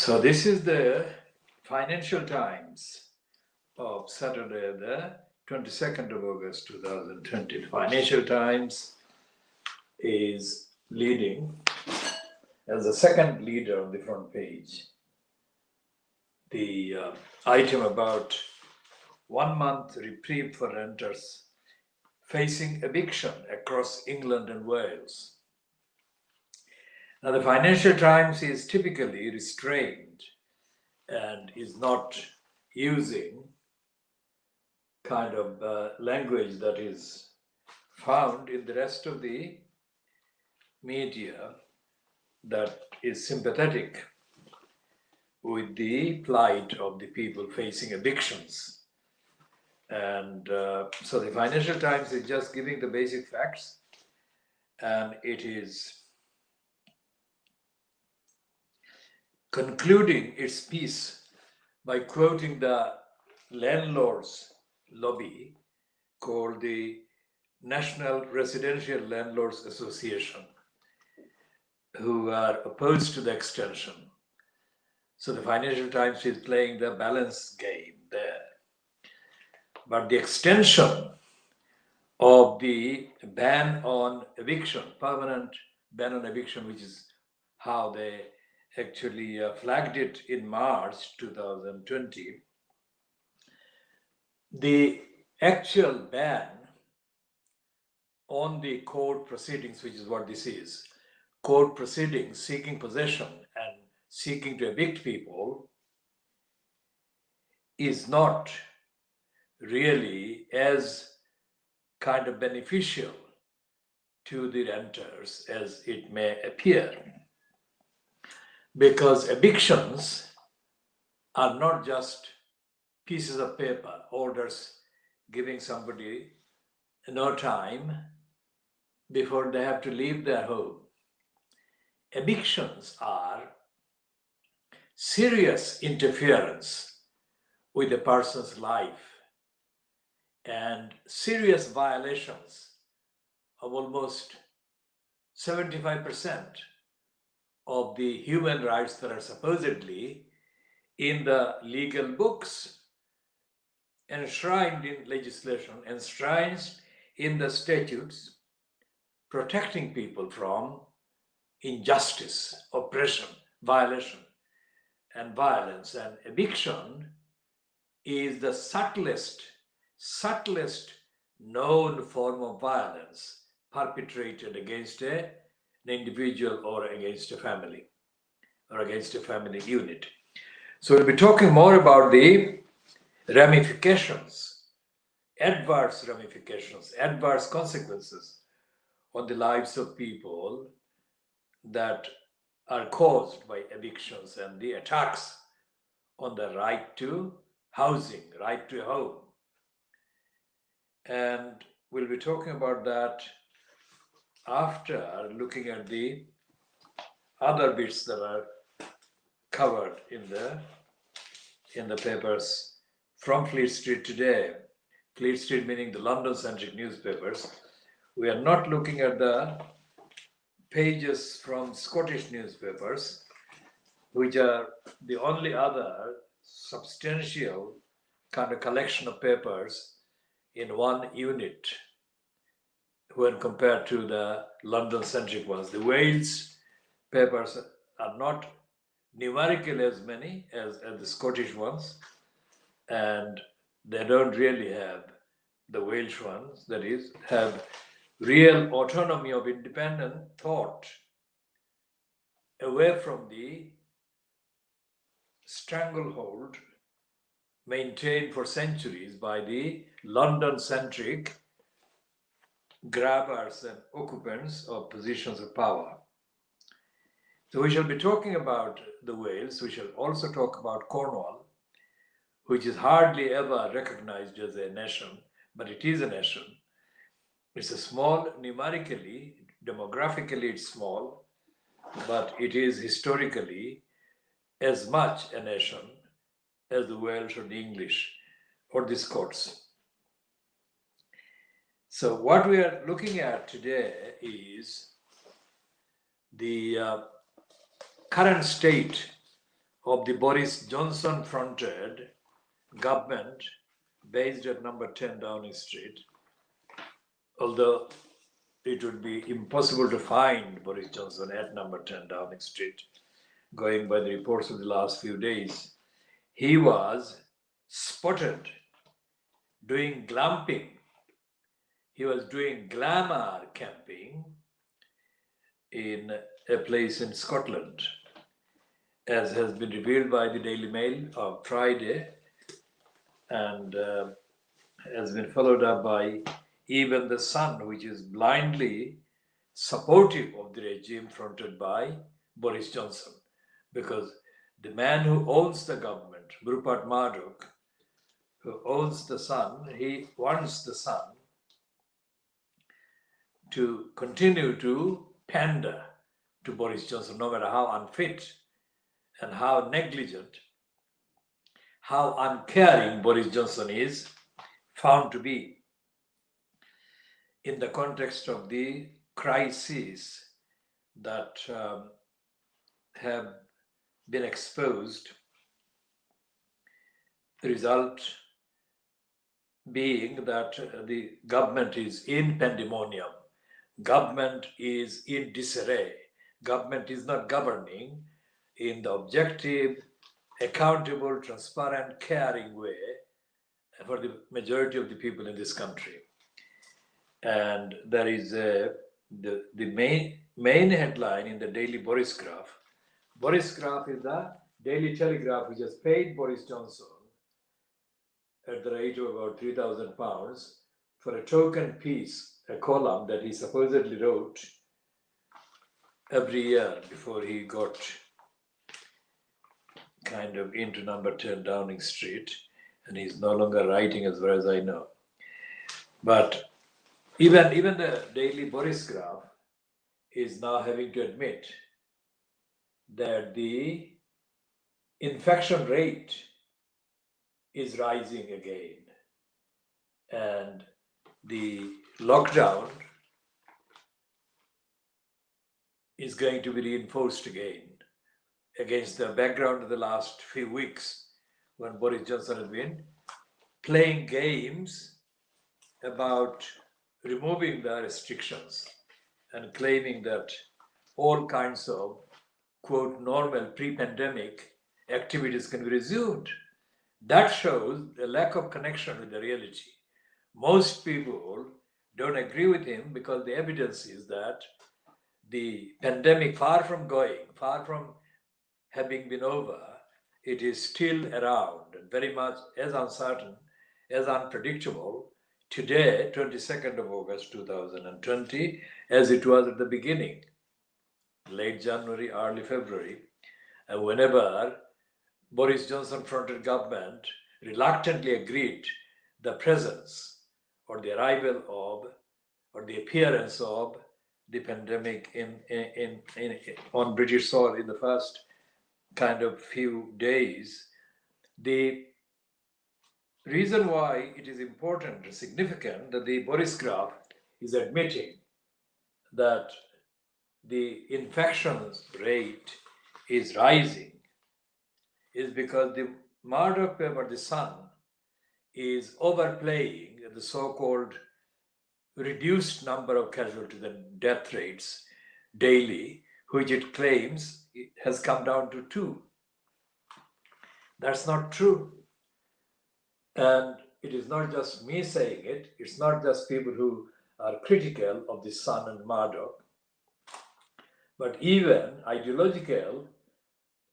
So this is the Financial Times of Saturday, the 22nd of August 2020. Financial Times is leading as the second leader on the front page. The item about 1 month reprieve for renters facing eviction across England and Wales. Now, the Financial Times is typically restrained and is not using kind of language that is found in the rest of the media that is sympathetic with the plight of the people facing evictions. And so the Financial Times is just giving the basic facts, and it is concluding its piece by quoting the landlords lobby called the National Residential Landlords Association, who are opposed to the extension. So the Financial Times is playing the balance game there. But the extension of the ban on eviction, permanent ban on eviction, which is how they actually flagged it in March 2020, the actual ban on the court proceedings, which is what this is, court proceedings seeking possession and seeking to evict people, is not really as kind of beneficial to the renters as it may appear. Because evictions are not just pieces of paper, orders giving somebody no time before they have to leave their home. Evictions are serious interference with a person's life and serious violations of almost 75% of the human rights that are supposedly in the legal books, enshrined in legislation, enshrined in the statutes, protecting people from injustice, oppression, violation, and violence. And eviction is the subtlest known form of violence perpetrated against an individual or against a family or against a family unit. So we'll be talking more about the ramifications, adverse ramifications, adverse consequences on the lives of people that are caused by evictions and the attacks on the right to housing, right to a home. And we'll be talking about that after looking at the other bits that are covered in the papers from Fleet Street today. Fleet Street meaning the London-centric newspapers. We are not looking at the pages from Scottish newspapers, which are the only other substantial kind of collection of papers in one unit when compared to the London-centric ones. The Wales papers are not numerically as many as the Scottish ones, and they don't really have, the Welsh ones, that is, have real autonomy of independent thought away from the stranglehold maintained for centuries by the London-centric grabbers and occupants of positions of power. So we shall be talking about the Wales. We shall also talk about Cornwall, which is hardly ever recognized as a nation, but it is a nation. It's a small, numerically, demographically it's small, but it is historically as much a nation as the Welsh or the English or the Scots. So what we are looking at today is the current state of the Boris Johnson fronted government based at number 10 Downing Street, although it would be impossible to find Boris Johnson at number 10 Downing Street, going by the reports of the last few days. He was spotted doing glamping. He was doing glamour camping in a place in Scotland, as has been revealed by the Daily Mail on Friday, and has been followed up by even the Sun, which is blindly supportive of the regime fronted by Boris Johnson, because the man who owns the government, Rupert Murdoch, who owns the Sun, he wants the Sun to continue to pander to Boris Johnson, no matter how unfit and how negligent, how uncaring Boris Johnson is found to be in the context of the crises that have been exposed, the result being that the government is in pandemonium, government is in disarray, government is not governing in the objective, accountable, transparent, caring way for the majority of the people in this country. And there is the main headline in the Daily Boris Graph. Boris Graph is the Daily Telegraph, which has paid Boris Johnson at the rate of about £3,000 for a token piece, a column that he supposedly wrote every year before he got kind of into number 10 Downing Street, and he's no longer writing as far as I know. But even the Daily Boris Graph is now having to admit that the infection rate is rising again, and the lockdown is going to be reinforced again against the background of the last few weeks when Boris Johnson has been playing games about removing the restrictions and claiming that all kinds of, quote, normal pre-pandemic activities can be resumed. That shows a lack of connection with the reality. Most people don't agree with him because the evidence is that the pandemic, far from having been over, it is still around and very much as uncertain, as unpredictable today, 22nd of August 2020, as it was at the beginning, late January, early February. And whenever Boris Johnson fronted government reluctantly agreed the presence or the arrival of or the appearance of the pandemic on British soil in the first kind of few days, the reason why it is important and significant that the Boris Graph is admitting that the infections rate is rising is because the Murdoch paper, The Sun, is overplaying the so-called reduced number of casualties and death rates daily, which it claims it has come down to 2. That's not true. And it is not just me saying it, it's not just people who are critical of The Sun and Murdoch, but even ideological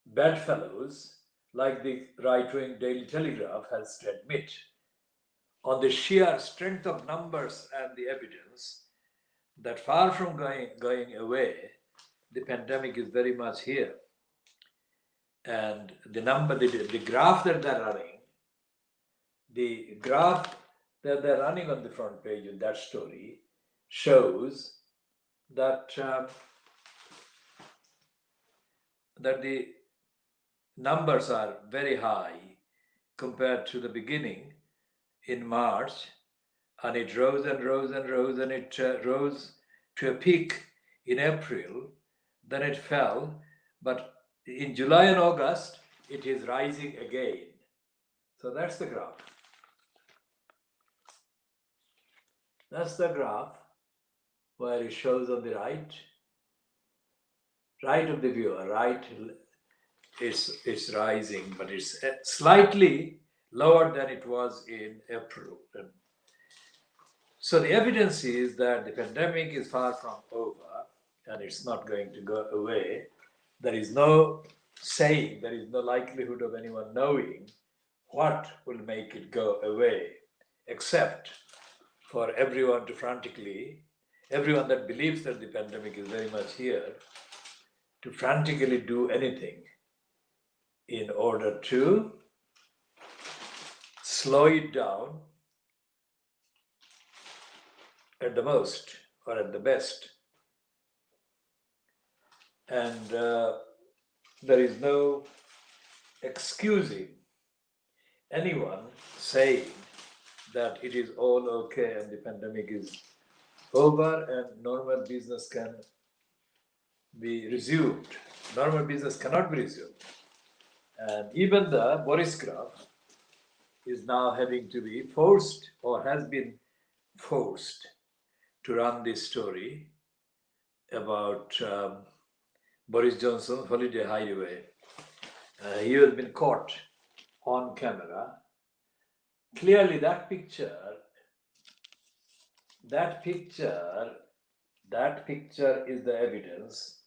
bedfellows like the right-wing Daily Telegraph has to admit, on the sheer strength of numbers and the evidence, that far from going away, the pandemic is very much here. And the graph that they're running, the graph that they're running on the front page of that story shows that that the numbers are very high compared to the beginning in March, and it rose and rose and rose, and it rose to a peak in April, then it fell, but in July and August it is rising again. So that's the graph. That's the graph where it shows on the right of the viewer, right, it's rising, but it's slightly lower than it was in April. So the evidence is that the pandemic is far from over and it's not going to go away. There is no saying, there is no likelihood of anyone knowing what will make it go away, except for everyone to frantically, everyone that believes that the pandemic is very much here, to frantically do anything in order to slow it down at the most or at the best. And there is no excusing anyone saying that it is all okay and the pandemic is over and normal business can be resumed. Normal business cannot be resumed. And even the Boris graph is now having to be forced or has been forced to run this story about Boris Johnson's holiday hideaway. He has been caught on camera. Clearly that picture is the evidence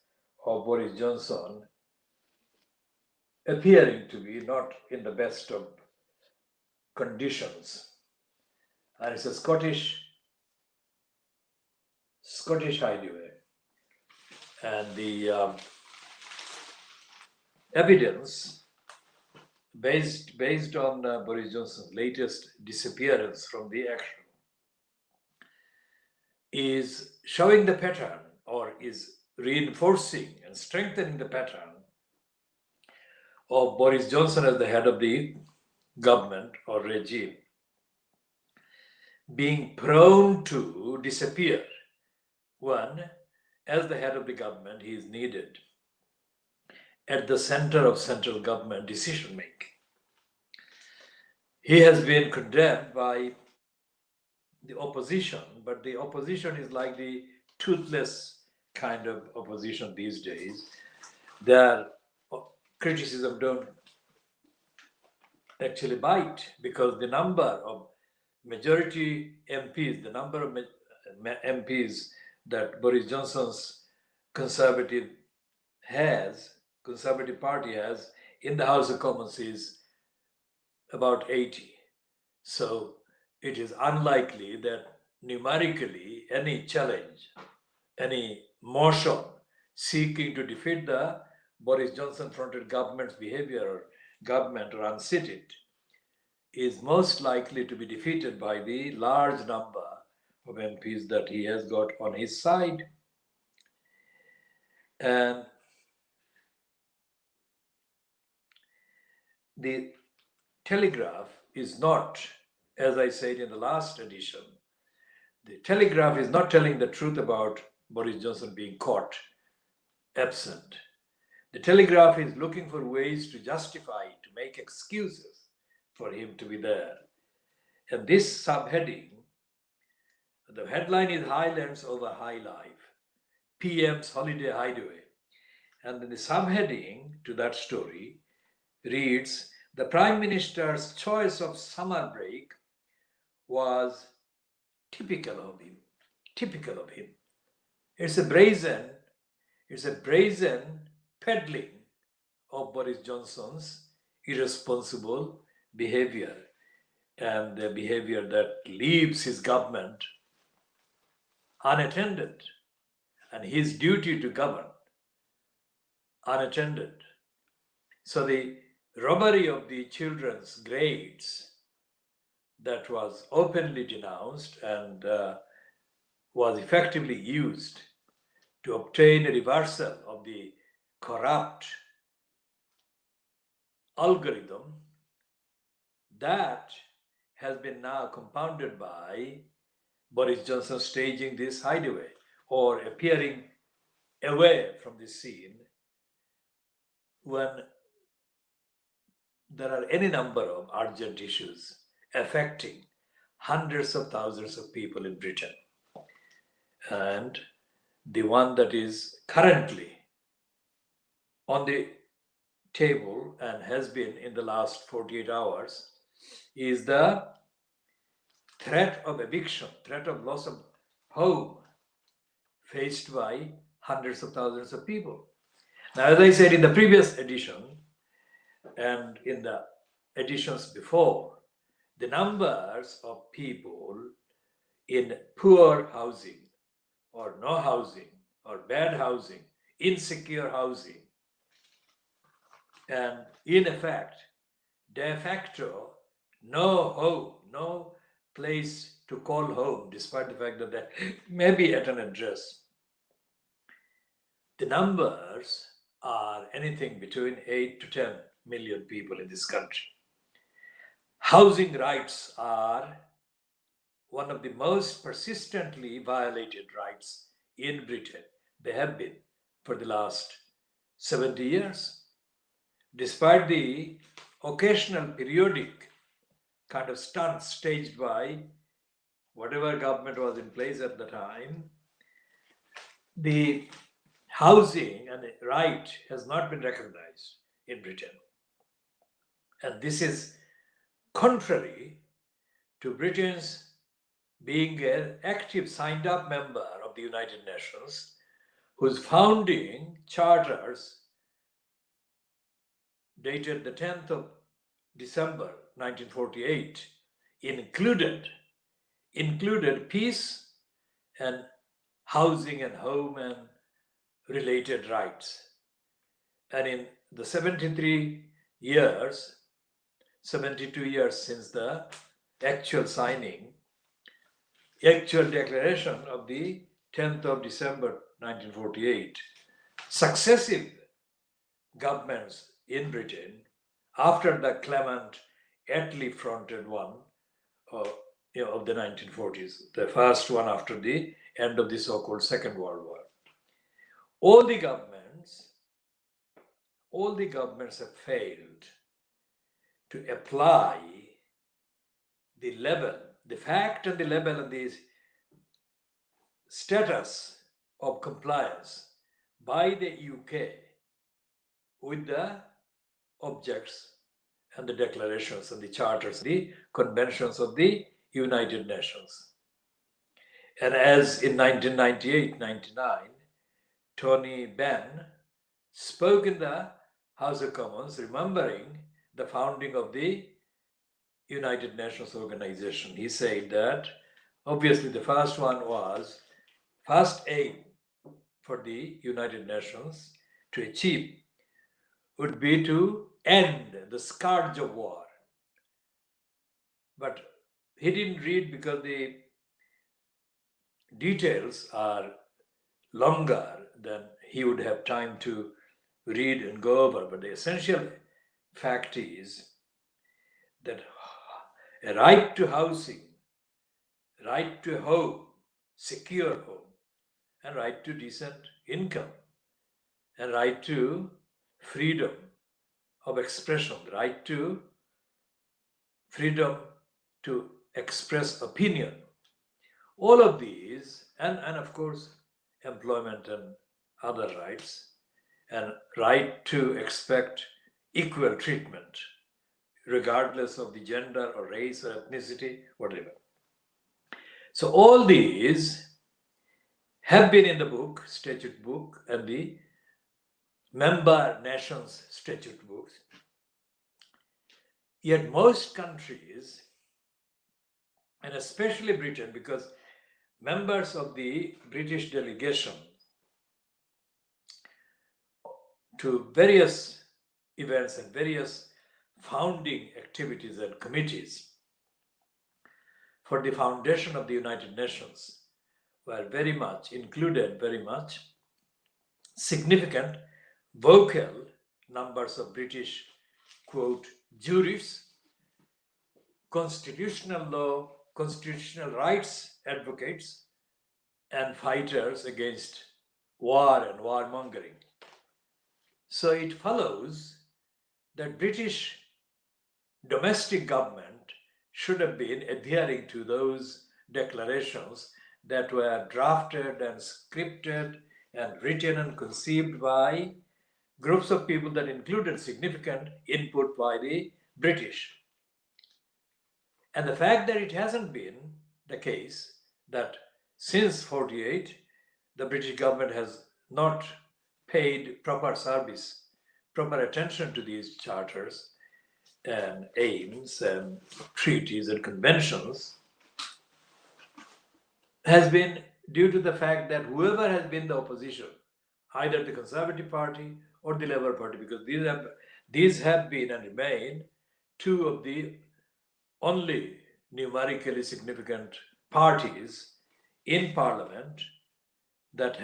of Boris Johnson appearing to be not in the best of conditions. And it's a Scottish hideaway. And the evidence based on Boris Johnson's latest disappearance from the action is showing the pattern, or is reinforcing and strengthening the pattern of Boris Johnson as the head of the government or regime being prone to disappear. One, as the head of the government, he is needed at the center of central government decision making. He has been condemned by the opposition, but the opposition is like the toothless kind of opposition these days. Their criticism don't actually bite, because the number of majority MPs, the number of MPs that Boris Johnson's Conservative Party has in the House of Commons is about 80. So it is unlikely that numerically any challenge, any motion seeking to defeat the Boris Johnson fronted government's behavior or government or unseat it is most likely to be defeated by the large number of MPs that he has got on his side. And the Telegraph is not, as I said in the last edition, the Telegraph is not telling the truth about Boris Johnson being caught absent. The Telegraph is looking for ways to justify, to make excuses for him to be there. And this subheading, the headline is Highlands over High Life, PM's holiday hideaway. And then the subheading to that story reads, the Prime Minister's choice of summer break was typical of him. It's a brazen peddling of Boris Johnson's irresponsible behavior, and the behavior that leaves his government unattended and his duty to govern unattended. So the robbery of the children's grades that was openly denounced and was effectively used to obtain a reversal of the corrupt algorithm, that has been now compounded by Boris Johnson staging this hideaway or appearing away from the scene when there are any number of urgent issues affecting hundreds of thousands of people in Britain. And the one that is currently on the table and has been in the last 48 hours is the threat of eviction, threat of loss of home faced by hundreds of thousands of people. Now, as I said in the previous edition and in the editions before, the numbers of people in poor housing or no housing or bad housing, insecure housing, and in effect, de facto, no home, no place to call home, despite the fact that they may be at an address. The numbers are anything between 8 to 10 million people in this country. Housing rights are one of the most persistently violated rights in Britain. They have been for the last 70 years. Despite the occasional periodic kind of stunts staged by whatever government was in place at the time, the housing and right has not been recognized in Britain. And this is contrary to Britain's being an active signed up member of the United Nations, whose founding charters dated the 10th of December 1948 included peace and housing and home and related rights. And in the 72 years since the actual declaration of the 10th of December 1948, successive governments in Britain, after the Clement Attlee fronted one of the 1940s, the first one after the end of the so-called Second World War, all the governments have failed to apply the level, the fact and the level and the status of compliance by the UK with the objects and the declarations and the charters, the conventions of the United Nations. And as in 1998-99, Tony Benn spoke in the House of Commons, remembering the founding of the United Nations organization. He said that obviously the first aim for the United Nations to achieve would be to end the scourge of war. But he didn't read because the details are longer than he would have time to read and go over. But the essential fact is that a right to housing, right to home, secure home, and right to decent income, and right to freedom of expression, right to freedom to express opinion. All of these, and of course, employment and other rights, and right to expect equal treatment, regardless of the gender or race or ethnicity, whatever. So all these have been in the book, statute book, and the member nations statute books. Yet most countries, and especially Britain, because members of the British delegation to various events and various founding activities and committees for the foundation of the United Nations were very much significant vocal numbers of British, quote, jurists, constitutional law, constitutional rights advocates, and fighters against war and warmongering. So it follows that British domestic government should have been adhering to those declarations that were drafted and scripted and written and conceived by groups of people that included significant input by the British. And the fact that it hasn't been the case, that since 48, the British government has not paid proper service, proper attention to these charters and aims and treaties and conventions, has been due to the fact that whoever has been the opposition, either the Conservative Party or the Labour Party, because these have been and remain two of the only numerically significant parties in Parliament that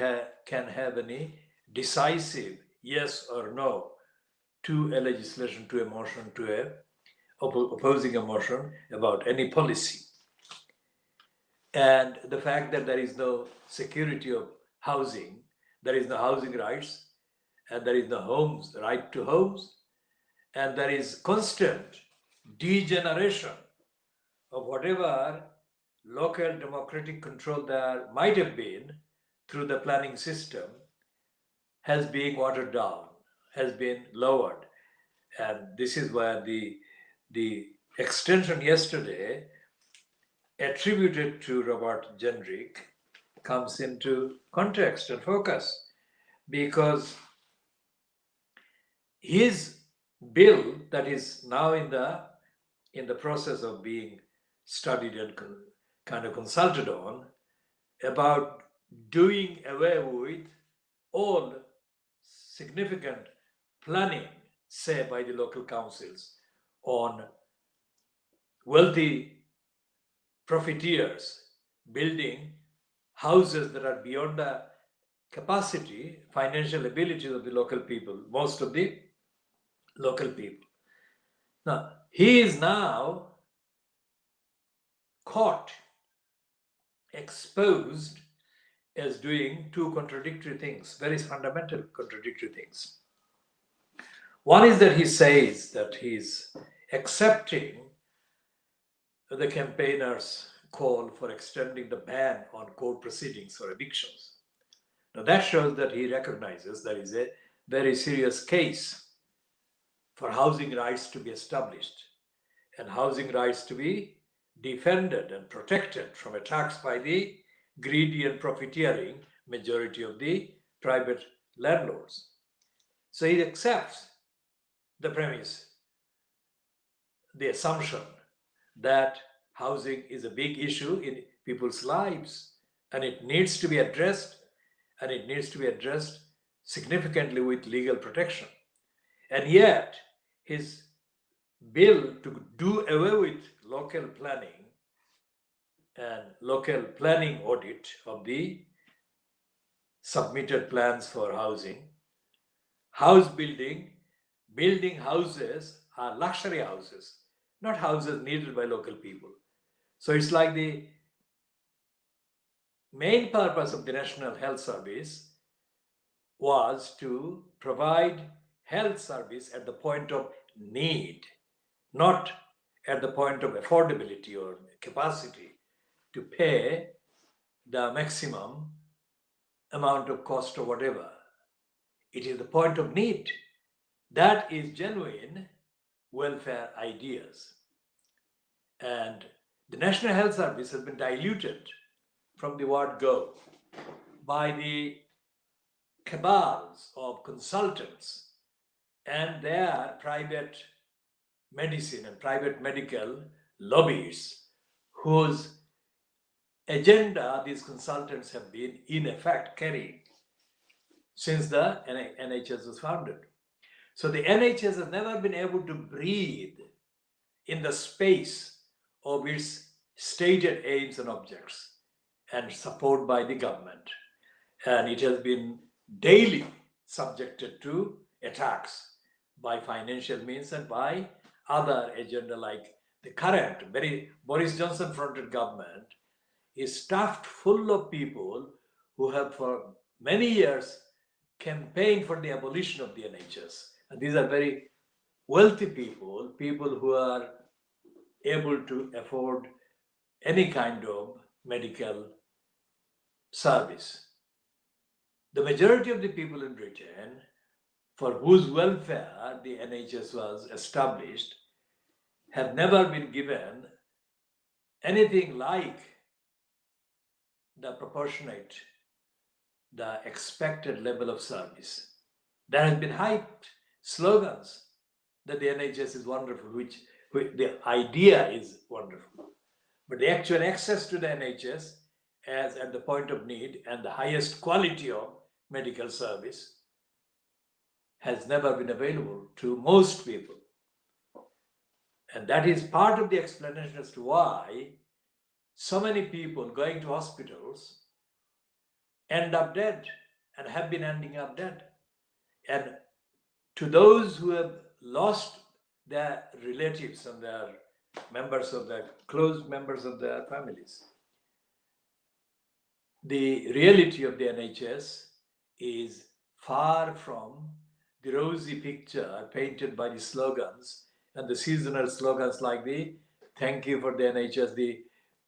can have any decisive yes or no to a legislation, to a motion, to a opposing a motion about any policy. And the fact that there is no security of housing, there is no housing rights, and there is no homes, right to homes, and there is constant degeneration of whatever local democratic control there might have been through the planning system, has been watered down, has been lowered. And this is where the extension yesterday attributed to Robert Jenrick comes into context and focus, because his bill that is now in the process of being studied and kind of consulted on, about doing away with all significant planning, say by the local councils, on wealthy profiteers building houses that are beyond the capacity, financial abilities of the local people, most of the local people. Now, he is now caught, exposed as doing two contradictory things, very fundamental contradictory things. One is that he says that he's accepting the campaigners' call for extending the ban on court proceedings for evictions. Now that shows that he recognizes there is a very serious case for housing rights to be established and housing rights to be defended and protected from attacks by the greedy and profiteering majority of the private landlords. So he accepts the premise, the assumption that housing is a big issue in people's lives and it needs to be addressed, and it needs to be addressed significantly with legal protection. And yet his bill to do away with local planning and local planning audit of the submitted plans for housing, house building houses are luxury houses, not houses needed by local people. So it's like the main purpose of the National Health Service was to provide health service at the point of need, not at the point of affordability or capacity to pay the maximum amount of cost or whatever. It is the point of need. That is genuine welfare ideas. And the National Health Service has been diluted from the word go by the cabals of consultants and their private medicine and private medical lobbies, whose agenda these consultants have been in effect carrying since the NHS was founded. So the NHS has never been able to breathe in the space of its stated aims and objects and support by the government. And it has been daily subjected to attacks by financial means and by other agenda, like the current, very Boris Johnson fronted government is stuffed full of people who have for many years campaigned for the abolition of the NHS. And these are very wealthy people, people who are able to afford any kind of medical service. The majority of the people in Britain for whose welfare the NHS was established have never been given anything like the proportionate, the expected level of service. There has been hyped slogans that the NHS is wonderful, which the idea is wonderful. But the actual access to the NHS as at the point of need and the highest quality of medical service has never been available to most people. And that is part of the explanation as to why so many people going to hospitals end up dead and have been ending up dead. And to those who have lost their relatives and their members of their close members of their families, the reality of the NHS is far from the rosy picture painted by the slogans and the seasonal slogans like the thank you for the NHS, the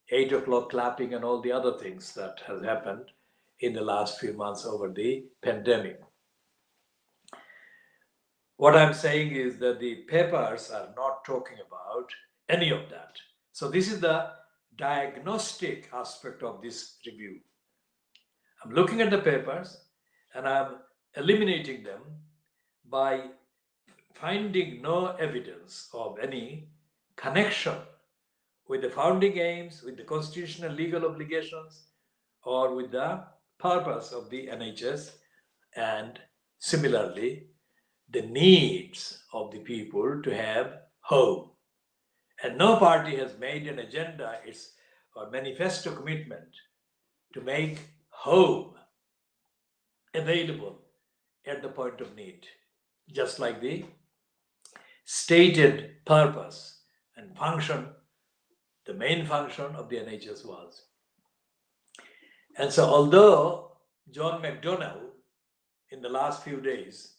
8 o'clock clapping and all the other things that has happened in the last few months over the pandemic. What I'm saying is that the papers are not talking about any of that. So this is the diagnostic aspect of this review. I'm looking at the papers and I'm eliminating them by finding no evidence of any connection with the founding aims, with the constitutional legal obligations, or with the purpose of the NHS, and similarly, the needs of the people to have home. And no party has made an agenda, its or manifesto commitment to make home available at the point of need, just like the stated purpose and function, the main function of the NHS was. And so, although John McDonnell in the last few days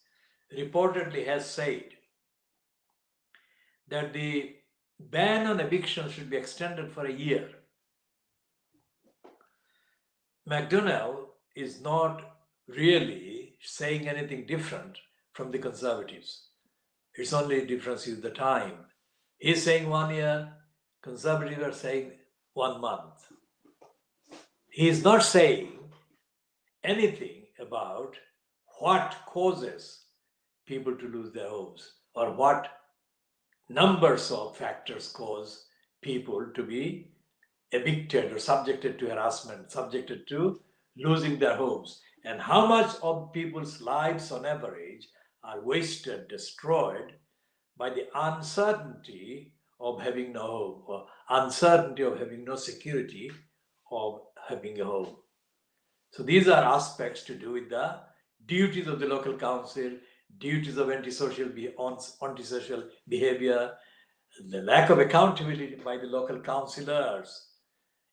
reportedly has said that the ban on eviction should be extended for a year, McDonnell is not really saying anything different from the Conservatives. Its only difference is the time. He's saying 1 year, Conservatives are saying 1 month. He is not saying anything about what causes people to lose their homes or what numbers of factors cause people to be evicted or subjected to harassment, subjected to losing their homes, and how much of people's lives on average are wasted, destroyed by the uncertainty of having no home or uncertainty of having no security of having a home. So these are aspects to do with the duties of the local council, duties of antisocial behavior, the lack of accountability by the local councillors.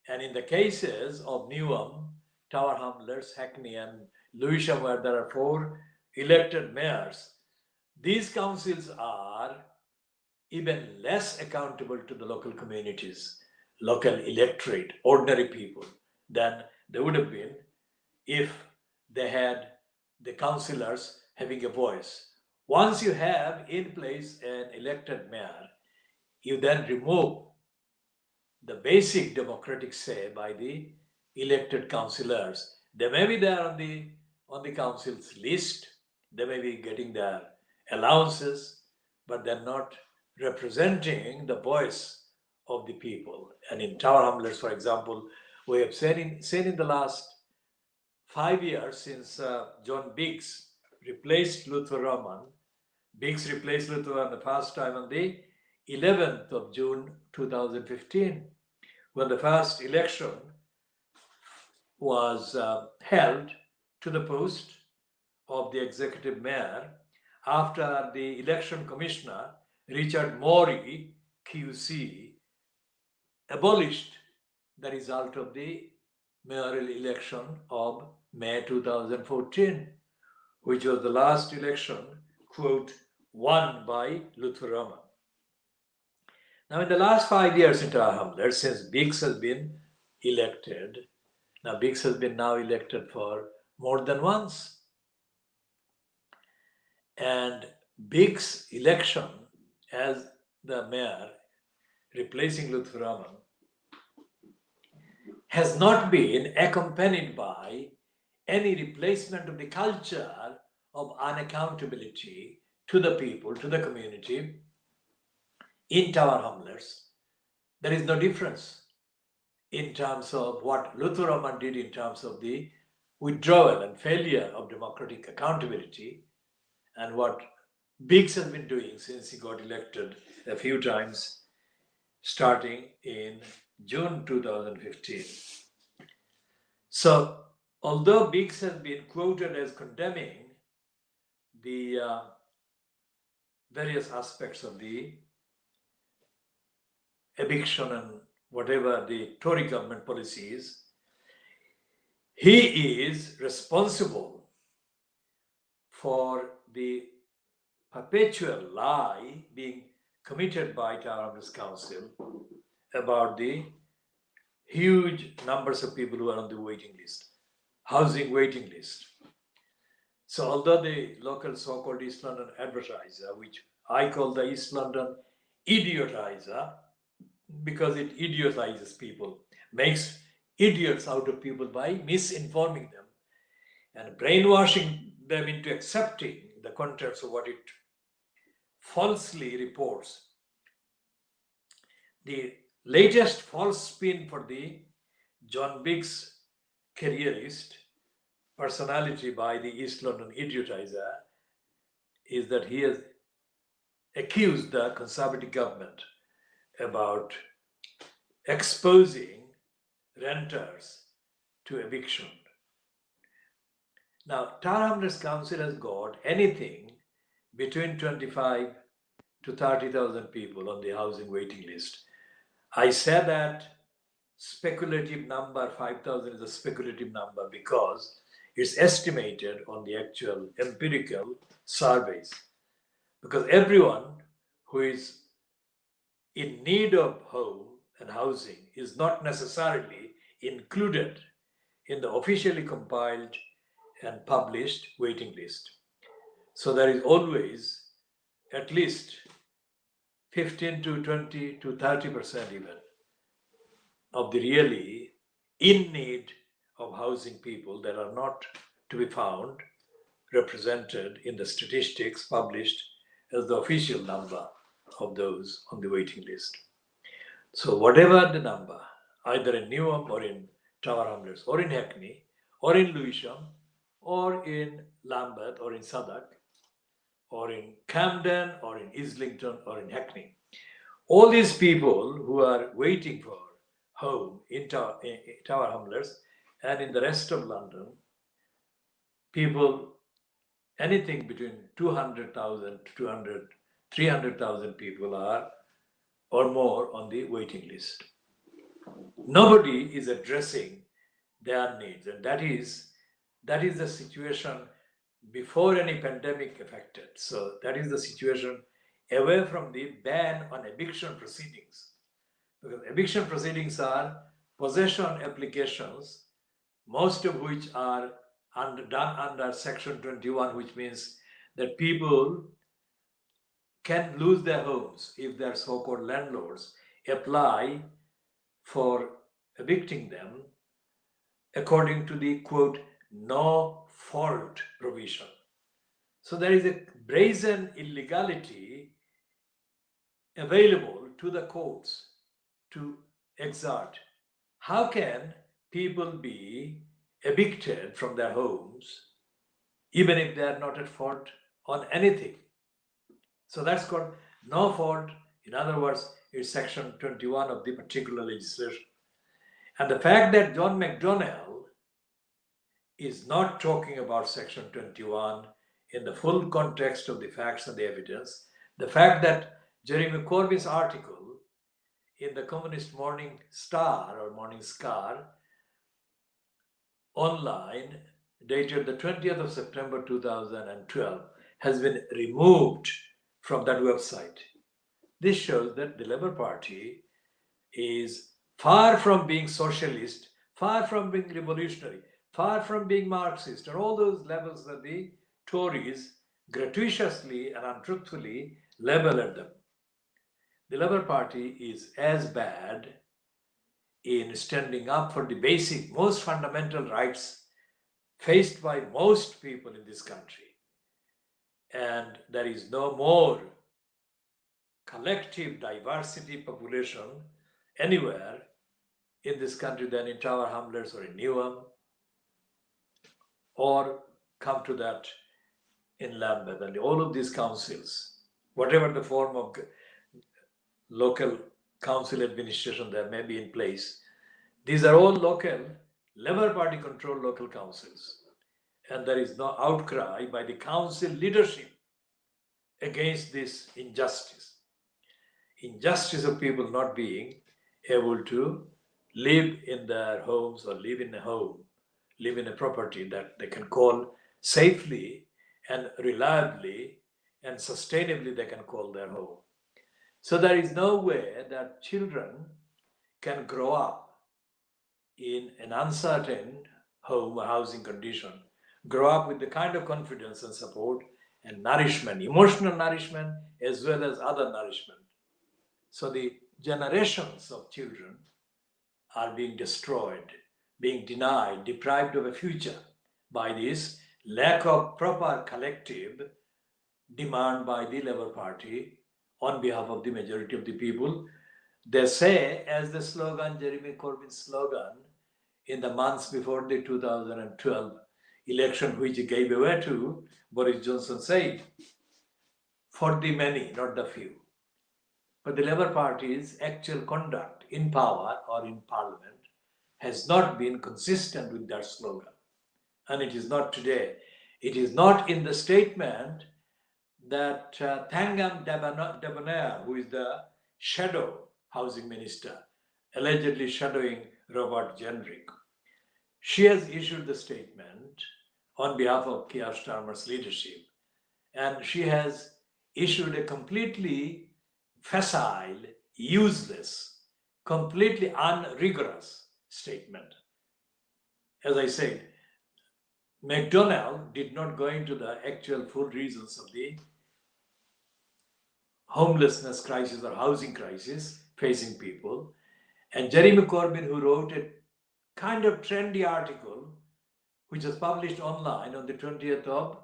And in the cases of Newham, Tower Hamlets, Hackney and Lewisham, where there are 4 elected mayors, these councils are even less accountable to the local communities, local electorate, ordinary people, than they would have been if they had the councillors having a voice. Once you have in place an elected mayor, you then remove the basic democratic say by the elected councillors. They may be there on the council's list, they may be getting their allowances, but they're not representing the voice of the people. And in Tower Hamlets, for example, we have seen in the last 5 years since John Biggs replaced Luther Rahman. Biggs replaced Luther Rahman the first time on the 11th of June 2015, when the first election was held to the post of the executive mayor after the election commissioner, Richard Morey, QC, abolished the result of the mayoral election of May 2014, which was the last election, quote, won by Luther Rahman. Now, in the last 5 years in Tower Hamlets, since Biggs has been elected, now Biggs has been now elected for more than once. And Biggs' election as the mayor, replacing Luther Rahman, has not been accompanied by any replacement of the culture of unaccountability to the people, to the community in Tower Hamlets. There is no difference in terms of what Luther Rahman did in terms of the withdrawal and failure of democratic accountability, and what Biggs has been doing since he got elected a few times starting in June 2015. So, although Biggs has been quoted as condemning the various aspects of the eviction and whatever the Tory government policy is, he is responsible for the perpetual lie being committed by Tower Hamlets Council about the huge numbers of people who are on the waiting list, housing waiting list. So although the local so-called East London advertiser, which I call the East London idiotizer, because it idiotizes people, makes idiots out of people by misinforming them and brainwashing them into accepting the contents of what it falsely reports. The latest false spin for the John Biggs careerist personality by the East London idiotizer is that he has accused the Conservative government about exposing renters to eviction. Now, Tower Hamlets Council has got anything between 25 to 30,000 people on the housing waiting list. I say that speculative number 5,000 is a speculative number because it's estimated on the actual empirical surveys. Because everyone who is in need of home and housing is not necessarily included in the officially compiled and published waiting list. So there is always at least 15 to 20 to 30% even of the really in need of housing people that are not to be found represented in the statistics published as the official number of those on the waiting list. So whatever the number, either in Newham or in Tower Hamlets or in Hackney or in Lewisham or in Lambeth or in Southwark or in Camden or in Islington or in Hackney, all these people who are waiting for home in Tower Hamlets and in the rest of London, people, anything between 200,000 to 300,000 people are or more on the waiting list. Nobody is addressing their needs, and that is the situation before any pandemic affected. So that is the situation away from the ban on eviction proceedings. Because eviction proceedings are possession applications, most of which are done under Section 21, which means that people can lose their homes if their so-called landlords apply for evicting them according to the quote no fault provision. So there is a brazen illegality available to the courts to exert. How can people be evicted from their homes even if they are not at fault on anything? So that's called no fault. In other words, it's Section 21 of the particular legislation. And the fact that John McDonnell is not talking about Section 21 in the full context of the facts and the evidence, the fact that Jeremy Corbyn's article in the Communist Morning Star or Morning Scar online dated the 20th of September 2012 has been removed from that website. This shows that the Labour Party is far from being socialist, far from being revolutionary, far from being Marxist, and all those labels that the Tories gratuitously and untruthfully label at them. The Labour Party is as bad in standing up for the basic, most fundamental rights faced by most people in this country. And there is no more collective diversity population anywhere in this country than in Tower Hamlets or in Newham, or come to that in Lambeth. And all of these councils, whatever the form of local council administration that may be in place, these are all local, Labour Party controlled local councils. And there is no outcry by the council leadership against this injustice. Injustice of people not being able to live in their homes or live in a home, live in a property that they can call safely and reliably and sustainably they can call their home. So there is no way that children can grow up in an uncertain home or housing condition, grow up with the kind of confidence and support and nourishment, emotional nourishment as well as other nourishment. So the generations of children are being destroyed, being denied, deprived of a future by this lack of proper collective demand by the Labour Party on behalf of the majority of the people. They say, as the slogan, Jeremy Corbyn's slogan, in the months before the 2012 election, which he gave away to Boris Johnson, said, for the many, not the few. But the Labour Party's actual conduct in power or in Parliament has not been consistent with that slogan. And it is not today. It is not in the statement that Thangam Debonair, who is the shadow housing minister, allegedly shadowing Robert Jenrick, she has issued the statement on behalf of Keir Starmer's leadership. And she has issued a completely facile, useless, completely unrigorous statement. As I said, McDonnell did not go into the actual full reasons of the homelessness crisis or housing crisis facing people. And Jeremy Corbyn, who wrote a kind of trendy article, which was published online on the 20th of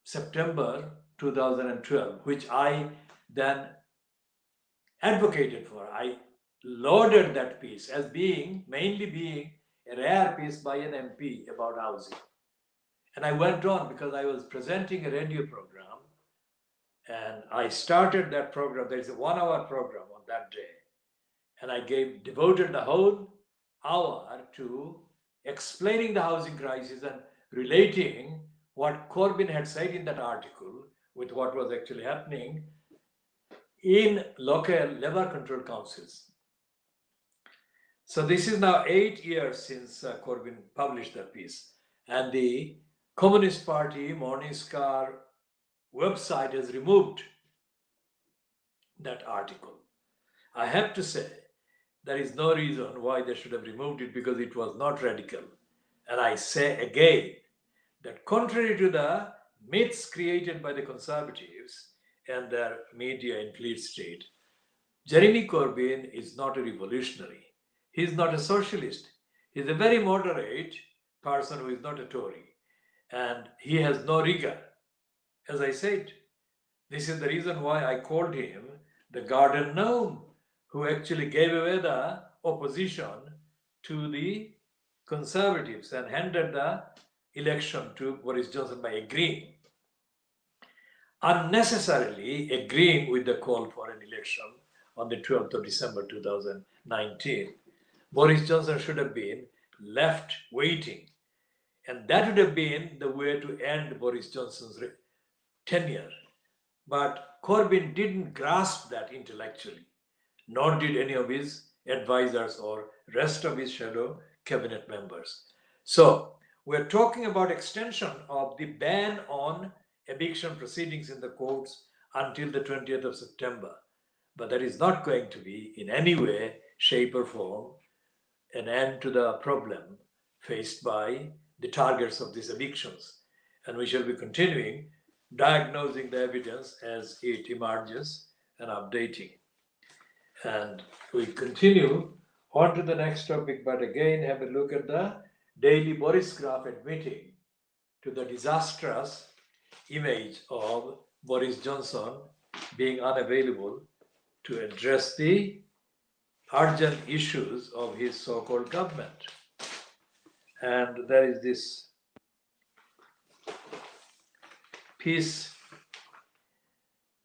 September 2012, which I then advocated for. I lauded that piece as being, mainly being a rare piece by an MP about housing. And I went on because I was presenting a radio program and I started that program. There is a 1-hour program on that day. And I devoted the whole hour to explaining the housing crisis and relating what Corbyn had said in that article with what was actually happening in local Labour-controlled councils. So this is now 8 years since Corbyn published that piece. And the Communist Party Morningstar website has removed that article. I have to say, there is no reason why they should have removed it because it was not radical. And I say again that contrary to the myths created by the Conservatives and their media in Fleet Street, Jeremy Corbyn is not a revolutionary. He is not a socialist. He is a very moderate person who is not a Tory. And he has no rigor. As I said, this is the reason why I called him the garden gnome, who actually gave away the opposition to the Conservatives and handed the election to Boris Johnson by agreeing. Unnecessarily agreeing with the call for an election on the 12th of December 2019. Boris Johnson should have been left waiting. And that would have been the way to end Boris Johnson's tenure. But Corbyn didn't grasp that intellectually, nor did any of his advisors or rest of his shadow cabinet members. So we're talking about extension of the ban on eviction proceedings in the courts until the 20th of September. But that is not going to be in any way, shape or form an end to the problem faced by the targets of these evictions. And we shall be continuing diagnosing the evidence as it emerges and updating. And we continue on to the next topic, but again have a look at the daily Boris graph admitting to the disastrous image of Boris Johnson being unavailable to address the urgent issues of his so-called government. And there is this piece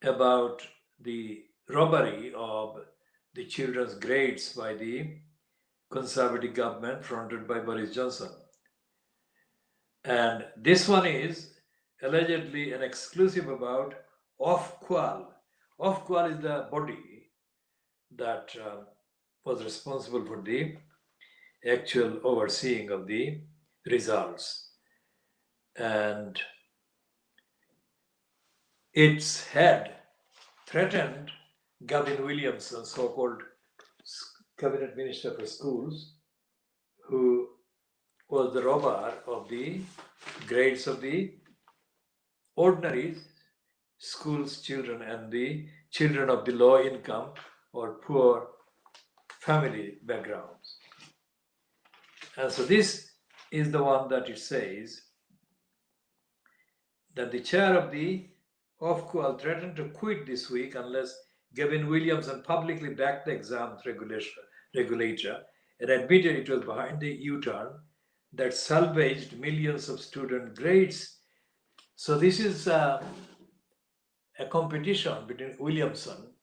about the robbery of the children's grades by the Conservative government fronted by Boris Johnson. And this one is allegedly an exclusive about Ofqual. Ofqual is the body that was responsible for the actual overseeing of the results. And its head threatened Gavin Williamson, so-called cabinet minister for schools, who was the robber of the grades of the ordinary schools children and the children of the low income or poor family backgrounds. And so this is the one that it says that the chair of the Ofqual threatened to quit this week unless Gavin Williamson publicly backed the exams regulator and admitted it was behind the U-turn that salvaged millions of student grades. So this is a competition between Williamson,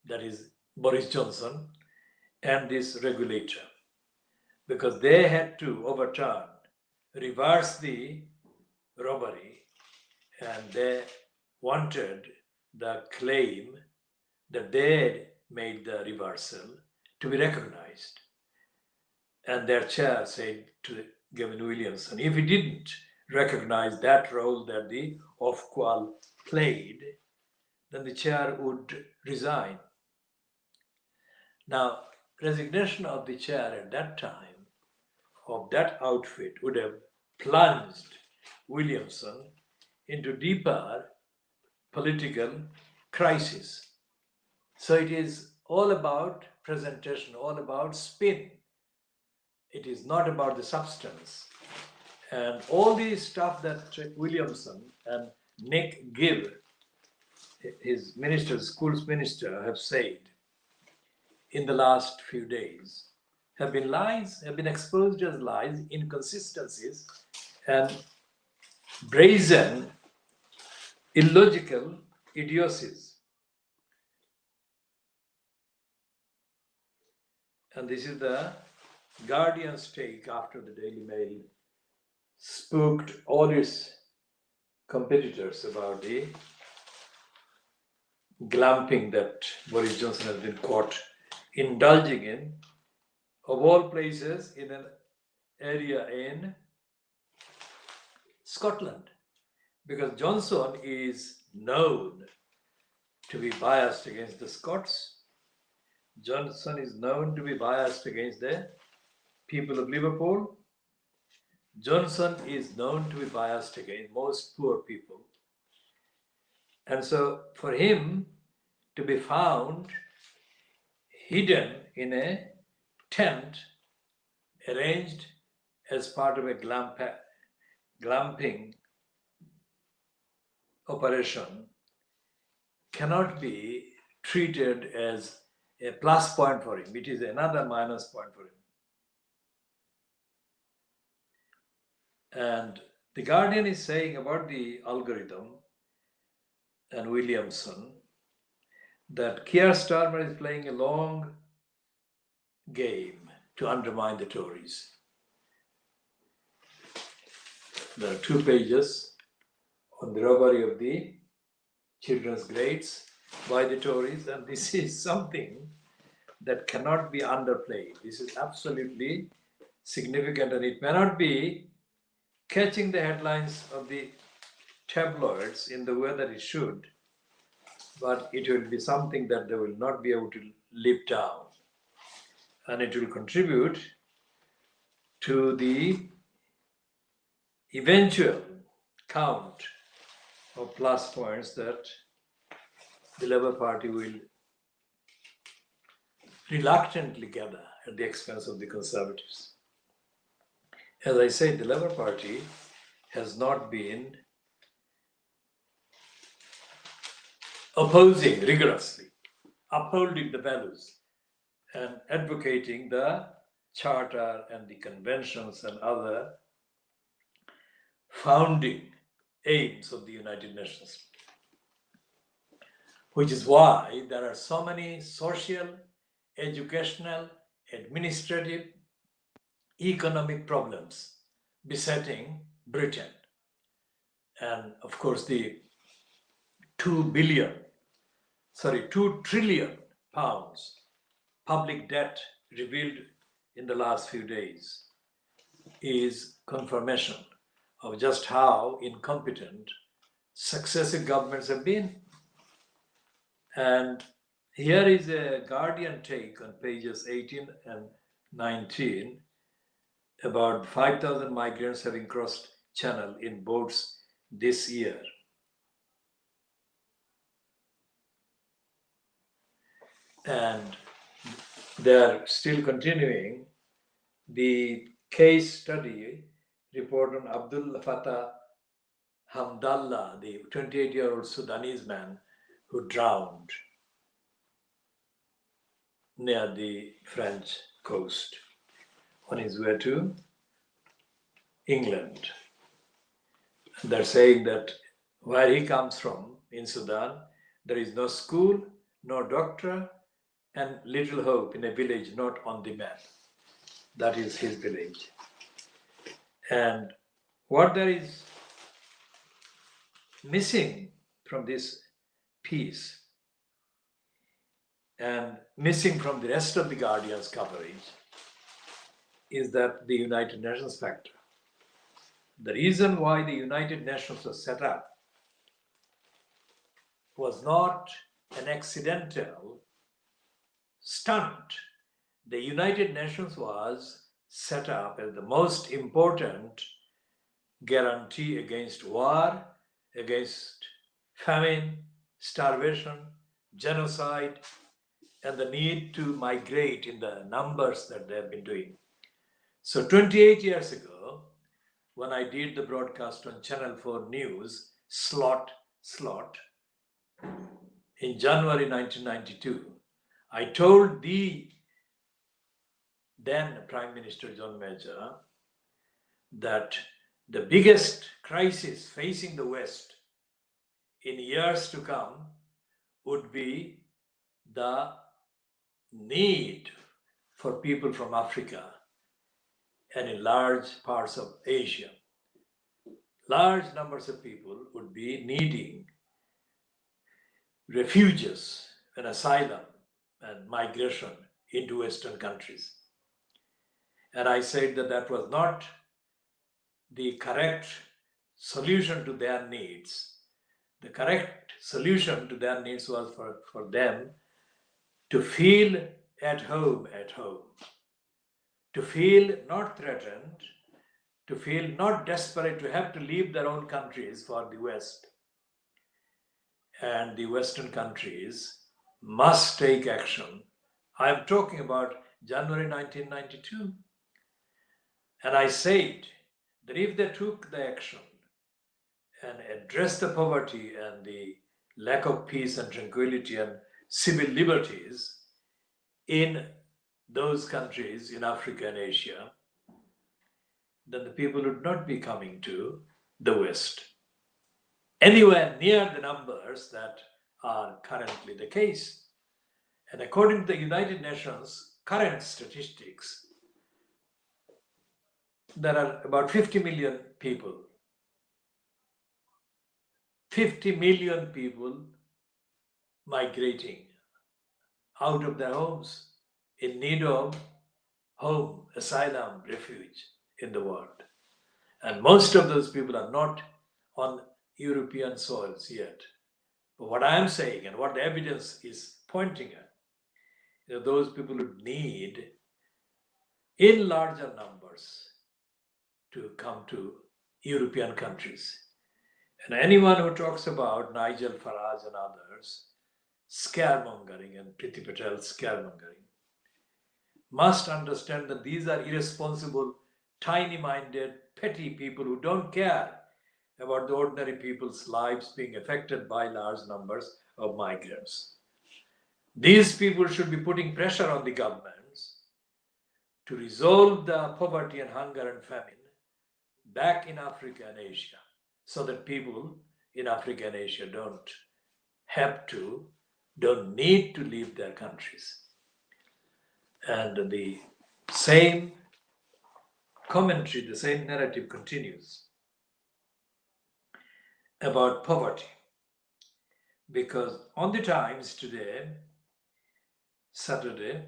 that is Boris Johnson, and this regulator, because they had to overturn, reverse the robbery, and they wanted the claim that they had made the reversal to be recognized. And their chair said to Gavin Williamson, if he didn't recognize that role that the Ofqual played, then the chair would resign. Now, resignation of the chair at that time of that outfit would have plunged Williamson into deeper political crisis. So it is all about presentation, all about spin. It is not about the substance. And all the stuff that Williamson and Nick Gill, his minister, schools minister, have said in the last few days have been lies, have been exposed as lies, inconsistencies, and brazen, illogical idiocies. And this is the Guardian's take after the Daily Mail spooked all its competitors about the glamping that Boris Johnson has been caught indulging in, of all places, in an area in Scotland, because Johnson is known to be biased against the Scots. Johnson is known to be biased against the people of Liverpool. Johnson is known to be biased against most poor people. And so for him to be found hidden in a tent arranged as part of a glamping operation cannot be treated as a plus point for him. It is another minus point for him. And the Guardian is saying about the algorithm and Williamson that Keir Starmer is playing a long game to undermine the Tories. There are 2 pages on the robbery of the children's grades by the Tories, and this is something that cannot be underplayed. This is absolutely significant, and it may not be catching the headlines of the tabloids in the way that it should, but it will be something that they will not be able to live down. And it will contribute to the eventual count of plus points that the Labour Party will reluctantly gather at the expense of the Conservatives. As I said, the Labour Party has not been opposing rigorously, upholding the values and advocating the charter and the conventions and other founding aims of the United Nations. Which is why there are so many social, educational, administrative, economic problems besetting Britain. And of course, the 2 trillion pounds public debt revealed in the last few days is confirmation of just how incompetent successive governments have been. And here is a Guardian take on pages 18 and 19 about 5,000 migrants having crossed Channel in boats this year. And they're still continuing the case study report on Abdul Fattah Hamdallah, the 28-year-old Sudanese man who drowned near the French coast on his way to England. They're saying that where he comes from in Sudan, there is no school, no doctor, and little hope in a village not on the map. That is his village. And what there is missing from this piece and missing from the rest of the Guardian's coverage is that the United Nations factor. The reason why the United Nations was set up was not an accidental stunt. The United Nations was set up as the most important guarantee against war, against famine, starvation, genocide, and the need to migrate in the numbers that they have been doing. So 28 years ago, when I did the broadcast on Channel 4 News, slot, in January 1992, I told the then Prime Minister John Major that the biggest crisis facing the West in years to come would be the need for people from Africa and in large parts of Asia. Large numbers of people would be needing refuges and asylum and migration into Western countries. And I said that that was not the correct solution to their needs. The correct solution to their needs was for them to feel at home, to feel not threatened, to feel not desperate to have to leave their own countries for the West. And the Western countries must take action. I'm talking about January 1992. And I said that if they took the action and addressed the poverty and the lack of peace and tranquility and civil liberties in those countries in Africa and Asia, then the people would not be coming to the West anywhere near the numbers that are currently the case. And according to the United Nations current statistics, there are about 50 million people. 50 million people migrating out of their homes in need of home, asylum, refuge in the world. And most of those people are not on European soils yet, What I am saying and what the evidence is pointing at, those people who need in larger numbers to come to European countries. And anyone who talks about Nigel Farage and others scaremongering and Priti Patel scaremongering must understand that these are irresponsible, tiny-minded, petty people who don't care about the ordinary people's lives being affected by large numbers of migrants. These people should be putting pressure on the governments to resolve the poverty and hunger and famine back in Africa and Asia, so that people in Africa and Asia don't need to leave their countries. And the same commentary, the same narrative continues about poverty. Because on the Times today, Saturday,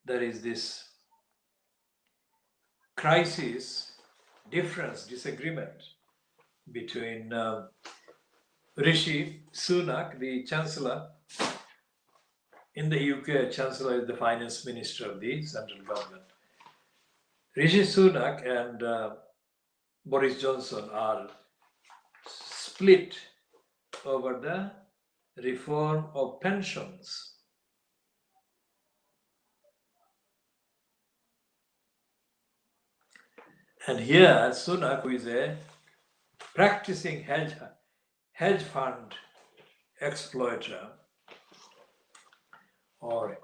there is this crisis, difference, disagreement between Rishi Sunak, the Chancellor. In the UK, Chancellor is the Finance Minister of the central government. Rishi Sunak and Boris Johnson are split over the reform of pensions. And here, Sunak, who is a practicing hedge fund exploiter or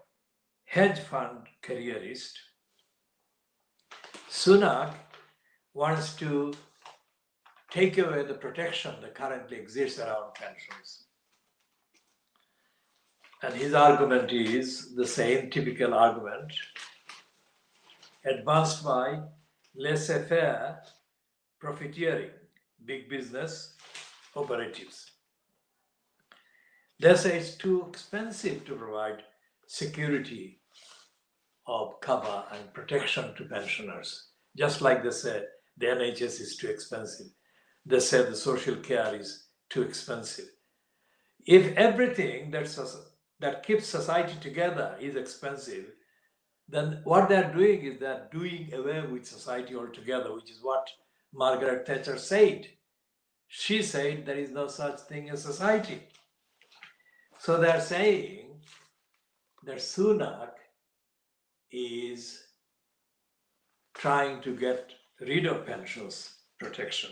hedge fund careerist, Sunak wants to take away the protection that currently exists around pensions. And his argument is the same typical argument advanced by laissez-faire profiteering, big business operatives. They say it's too expensive to provide security of cover and protection to pensioners. Just like they say the NHS is too expensive. They say the social care is too expensive. If everything that keeps society together is expensive, then what they're doing is they're doing away with society altogether, which is what Margaret Thatcher said. She said there is no such thing as society. So they're saying that Sunak is trying to get rid of pensions protection.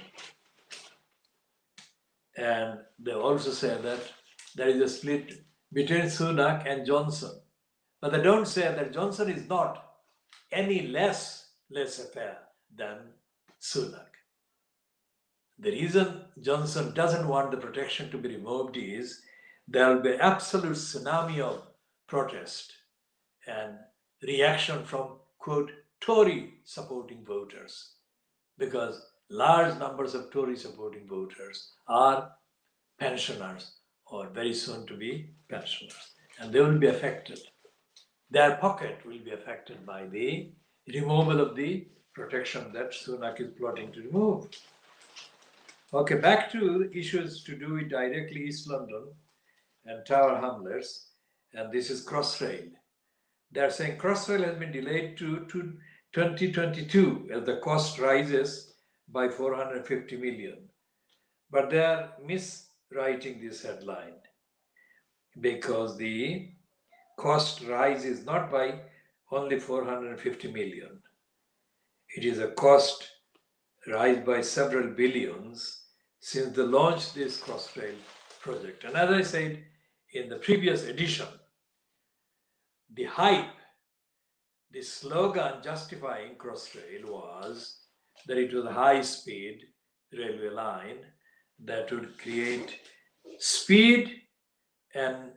And they also say that there is a split between Sunak and Johnson. But they don't say that Johnson is not any less laissez-faire than Sunak. The reason Johnson doesn't want the protection to be removed is there will be absolute tsunami of protest and reaction from, quote, Tory supporting voters, because large numbers of Tory supporting voters are pensioners or very soon to be pensioners, and they will be affected. Their pocket will be affected by the removal of the protection that Sunak is plotting to remove. Okay, back to issues to do with directly East London and Tower Hamlets, and this is Crossrail. They're saying Crossrail has been delayed to 2022 as the cost rises by 450 million. But they're miswriting this headline because the cost rise is not by only 450 million. It is a cost rise by several billions since they launched this Crossrail project. And as I said in the previous edition, the hype, the slogan justifying Crossrail was that it was a high-speed railway line that would create speed and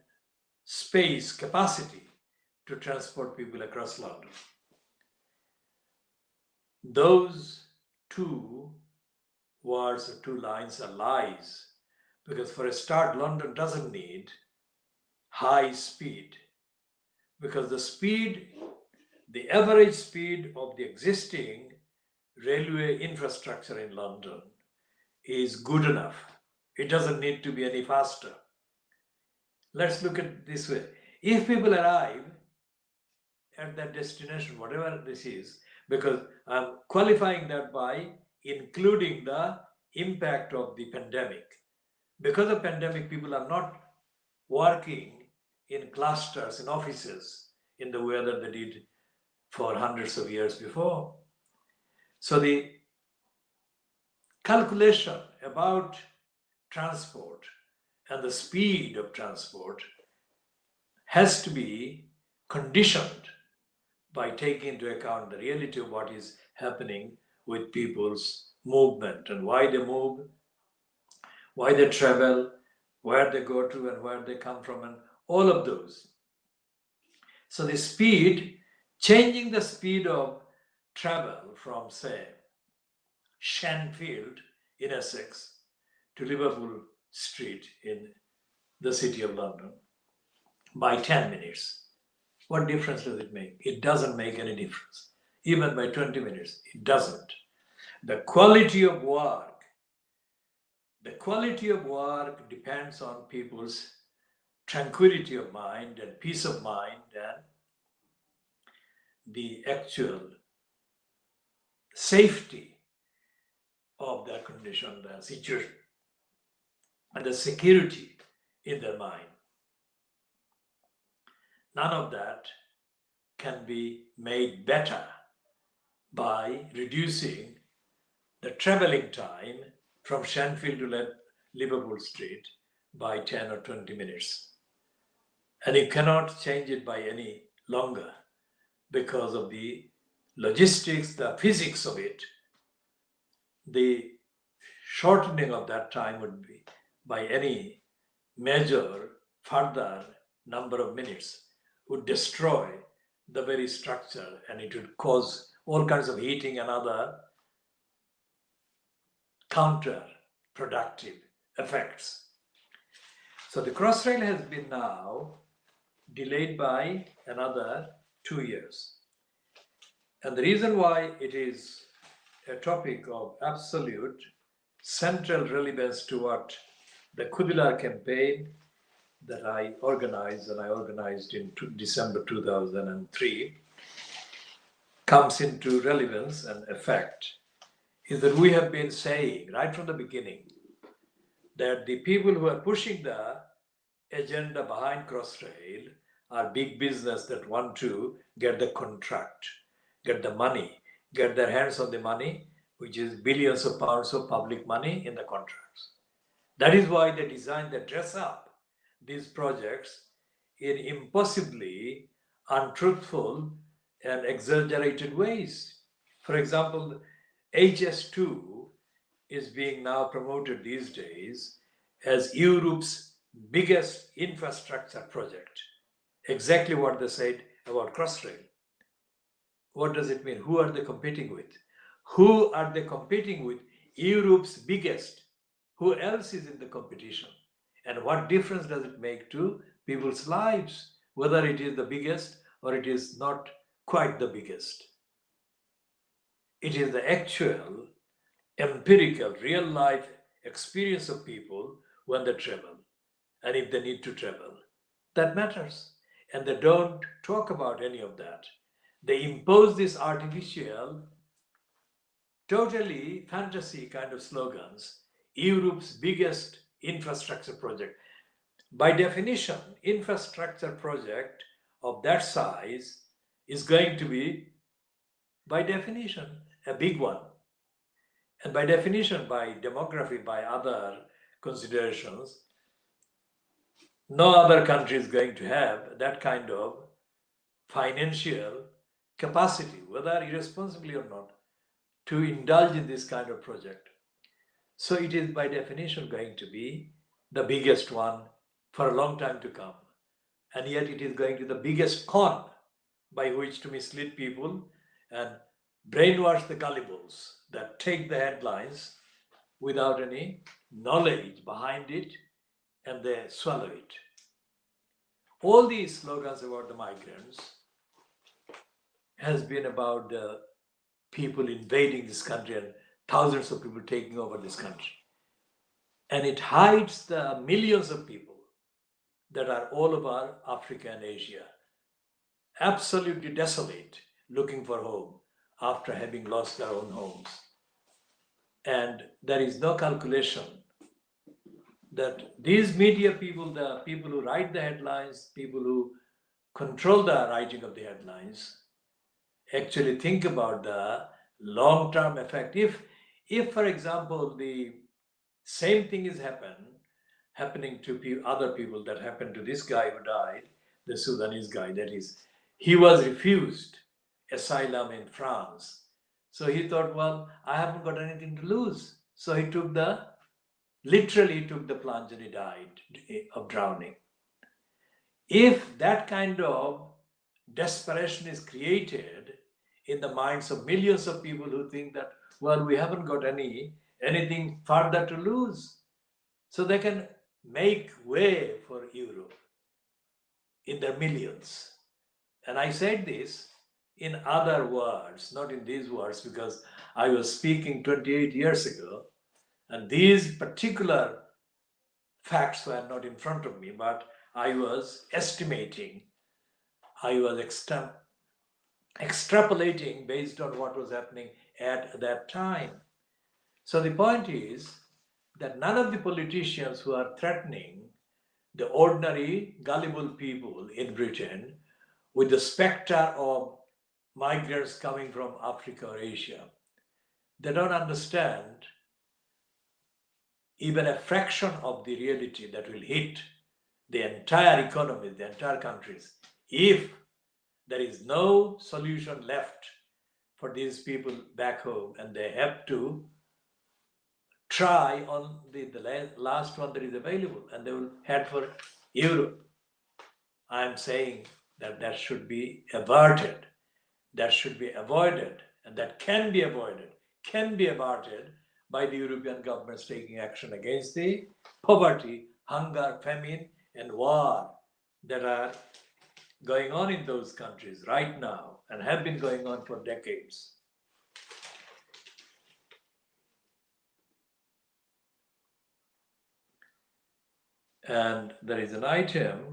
space, capacity to transport people across London. Those two words or two lines are lies, because for a start, London doesn't need high speed, because the average speed of the existing railway infrastructure in London is good enough. It doesn't need to be any faster. Let's look at it this way. If people arrive at that destination, whatever this is, because I'm qualifying that by including the impact of the pandemic. Because of pandemic, people are not working in clusters, in offices, in the way that they did for hundreds of years before. So the calculation about transport and the speed of transport has to be conditioned by taking into account the reality of what is happening with people's movement and why they move, why they travel, where they go to and where they come from, and all of those. So the speed, changing the speed of travel from, say, Shanfield in Essex to Liverpool Street in the city of London by 10 minutes. What difference does it make? It doesn't make any difference. Even by 20 minutes, it doesn't. The quality of work depends on people's tranquility of mind and peace of mind and the actual safety of their condition, their situation, and the security in their mind. None of that can be made better by reducing the traveling time from Shanfield to Liverpool Street by 10 or 20 minutes. And you cannot change it by any longer because of the logistics, the physics of it. The shortening of that time would be by any measure further number of minutes would destroy the very structure, and it would cause all kinds of heating and other counterproductive effects. So the Crossrail has been now delayed by another 2 years. And the reason why it is a topic of absolute central relevance to what the Khoodeelaar campaign that I organized in December 2003 comes into relevance and effect is that we have been saying right from the beginning that the people who are pushing the agenda behind Crossrail are big business that want to get the contract, get the money, get their hands on the money, which is billions of pounds of public money in the contracts. That is why they design, they dress up these projects in impossibly untruthful and exaggerated ways. For example, HS2 is being now promoted these days as Europe's biggest infrastructure project. Exactly what they said about Crossrail. What does it mean? Who are they competing with? Who are they competing with? Europe's biggest. Who else is in the competition? And what difference does it make to people's lives, whether it is the biggest or it is not quite the biggest? It is the actual, empirical, real life experience of people when they travel and if they need to travel. That matters. And they don't talk about any of that. They impose this artificial, totally fantasy kind of slogans. Europe's biggest infrastructure project. By definition, infrastructure project of that size is going to be, by definition, a big one. And by definition, by demography, by other considerations, no other country is going to have that kind of financial capacity, whether irresponsibly or not, to indulge in this kind of project. So it is by definition going to be the biggest one for a long time to come. And yet it is going to be the biggest con by which to mislead people and brainwash the gullibles that take the headlines without any knowledge behind it, and they swallow it. All these slogans about the migrants has been about the people invading this country and thousands of people taking over this country. And it hides the millions of people that are all over Africa and Asia, absolutely desolate, looking for home after having lost their own homes. And there is no calculation that these media people, the people who write the headlines, people who control the writing of the headlines, actually think about the long-term effect. If, for example, the same thing is happening to other people that happened to this guy who died, the Sudanese guy, that is, he was refused asylum in France. So he thought, well, I haven't got anything to lose. So he literally took the plunge and he died of drowning. If that kind of desperation is created in the minds of millions of people who think that, well, we haven't got anything further to lose, so they can make way for Europe in their millions. And I said this in other words, not in these words, because I was speaking 28 years ago, and these particular facts were not in front of me, but I was estimating, I was extrapolating based on what was happening at that time. So the point is that none of the politicians who are threatening the ordinary gullible people in Britain with the specter of migrants coming from Africa or Asia, they don't understand even a fraction of the reality that will hit the entire economy, the entire countries, if there is no solution left for these people back home and they have to try on the last one that is available and they will head for Europe. I am saying that should be averted, that should be avoided, and that can be avoided, can be averted by the European governments taking action against the poverty, hunger, famine, and war that are going on in those countries right now and have been going on for decades. And there is an item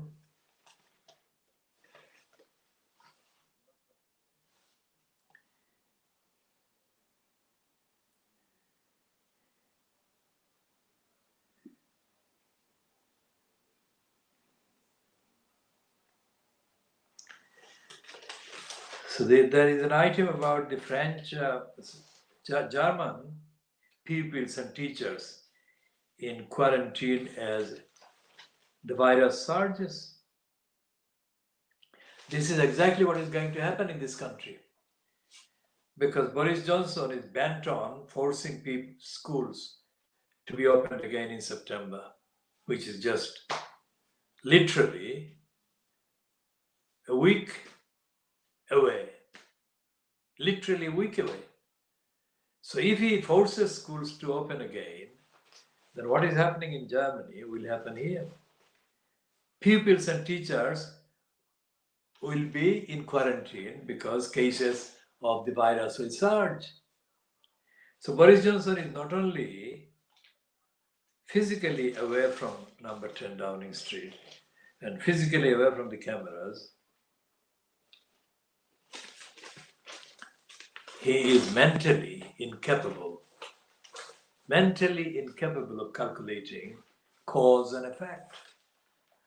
there is an item about the French, German pupils and teachers in quarantine as the virus surges. This is exactly what is going to happen in this country, because Boris Johnson is bent on forcing schools to be opened again in September, which is just literally a week away. Literally a week away. So if he forces schools to open again, then what is happening in Germany will happen here. Pupils and teachers will be in quarantine because cases of the virus will surge. So Boris Johnson is not only physically away from number 10 Downing Street and physically away from the cameras, he is mentally incapable of calculating cause and effect.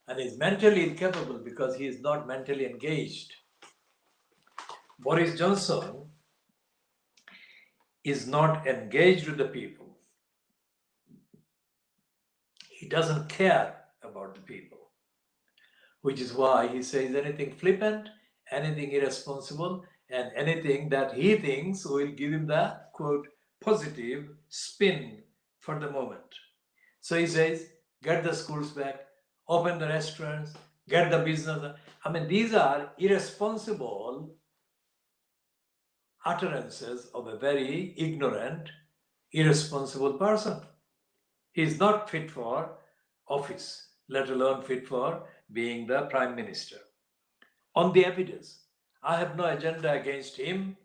And is mentally incapable because he is not mentally engaged. Boris Johnson is not engaged with the people. He doesn't care about the people, which is why he says anything flippant, anything irresponsible, and anything that he thinks will give him the, quote, positive spin for the moment. So he says, get the schools back, open the restaurants, get the business. I mean, these are irresponsible utterances of a very ignorant, irresponsible person. He is not fit for office, let alone fit for being the prime minister. On the evidence, I have no agenda against him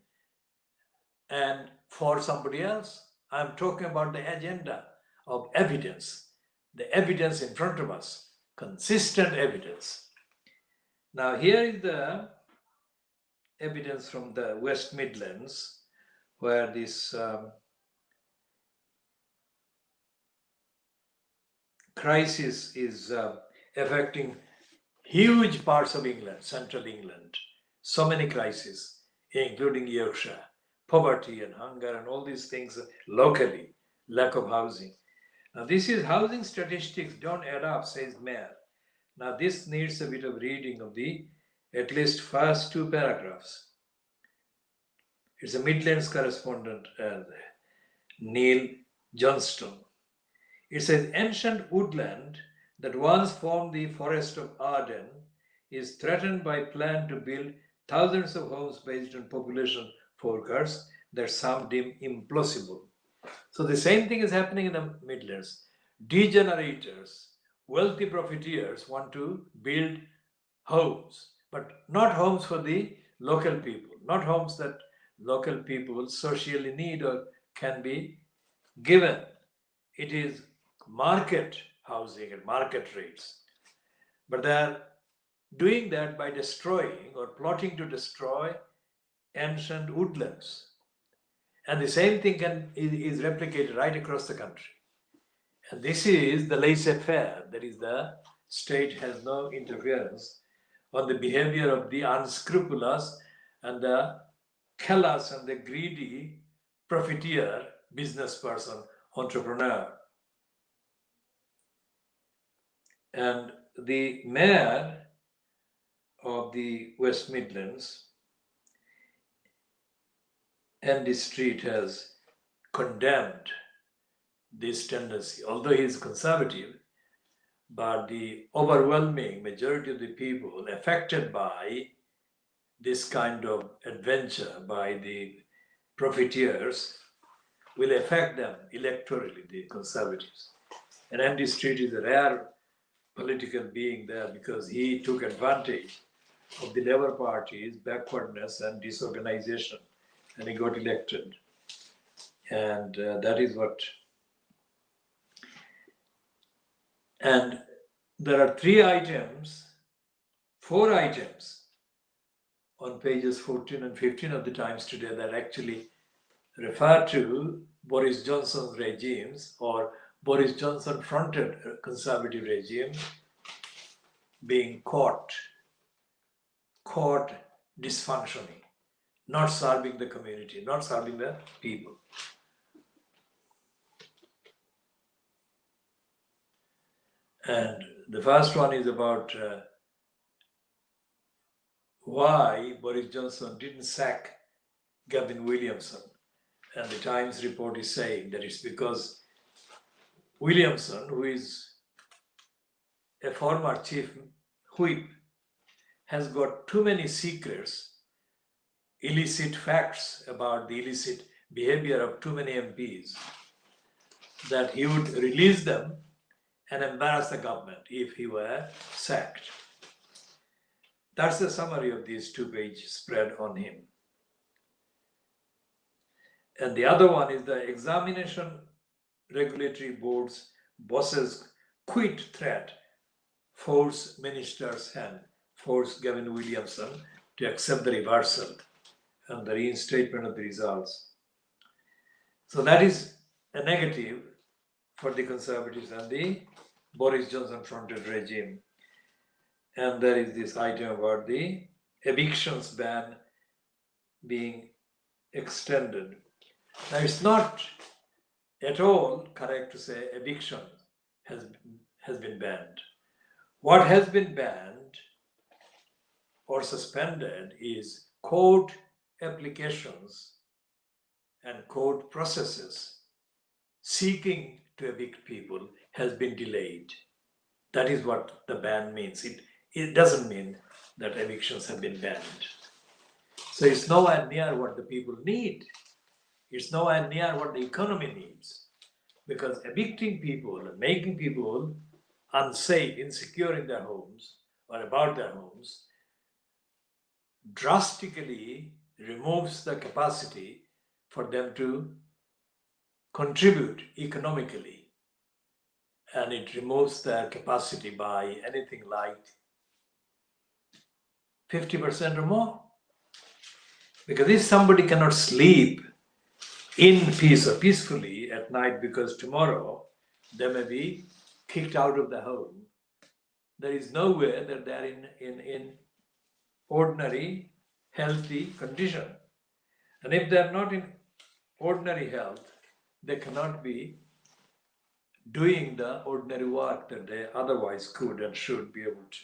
and for somebody else. I'm talking about the agenda of evidence, the evidence in front of us. consistent evidence. Now here is the evidence from the West Midlands, where this crisis is affecting huge parts of England, central England. So many crises, including Yorkshire, poverty and hunger and all these things locally, lack of housing. Now this is housing statistics don't add up, says Mayor. Now this needs a bit of reading of the at least first two paragraphs. It's a Midlands correspondent, Neil Johnston. It says ancient woodland that once formed the forest of Arden is threatened by plan to build thousands of homes based on population forecasts that some deem implausible. So the same thing is happening in the Midlands. Degenerators, wealthy profiteers want to build homes, but not homes for the local people, not homes that local people socially need or can be given. It is market housing at market rates. But they are doing that by destroying or plotting to destroy ancient woodlands. And the same thing is replicated right across the country. And this is the laissez-faire, that is, the state has no interference on the behavior of the unscrupulous and the callous and the greedy profiteer, business person, entrepreneur. And the mayor of the West Midlands, Andy Street, has condemned this tendency. Although he is conservative, but the overwhelming majority of the people affected by this kind of adventure by the profiteers will affect them electorally, the conservatives. And Andy Street is a rare political being there because he took advantage of the Labour Party's backwardness and disorganization, and he got elected. And that is what. And there are four items on pages 14 and 15 of the Times today that actually refer to Boris Johnson's regimes or Boris Johnson fronted conservative regime being caught dysfunctioning, not serving the community, not serving the people. And the first one is about why Boris Johnson didn't sack Gavin Williamson. And the Times report is saying that it's because Williamson, who is a former chief whip, has got too many secrets, illicit facts about the illicit behavior of too many MPs, that he would release them and embarrass the government if he were sacked. That's the summary of this two-page spread on him. And the other one is the Examination Regulatory Board's bosses quit threat force minister's hand, force Gavin Williamson to accept the reversal and the reinstatement of the results. So that is a negative for the Conservatives and the Boris Johnson fronted regime. And there is this item about the evictions ban being extended. Now it's not at all correct to say eviction has been banned. What has been banned or suspended is court applications and court processes seeking to evict people has been delayed. That is what the ban means. It doesn't mean that evictions have been banned. So it's nowhere near what the people need. It's nowhere near what the economy needs. Because evicting people and making people unsafe, insecure in their homes or about their homes drastically removes the capacity for them to contribute economically and it removes their capacity by anything like 50% or more. Because if somebody cannot sleep in peace or peacefully at night because tomorrow they may be kicked out of the home, there is no way that they are in ordinary, healthy condition. And if they are not in ordinary health, they cannot be doing the ordinary work that they otherwise could and should be able to.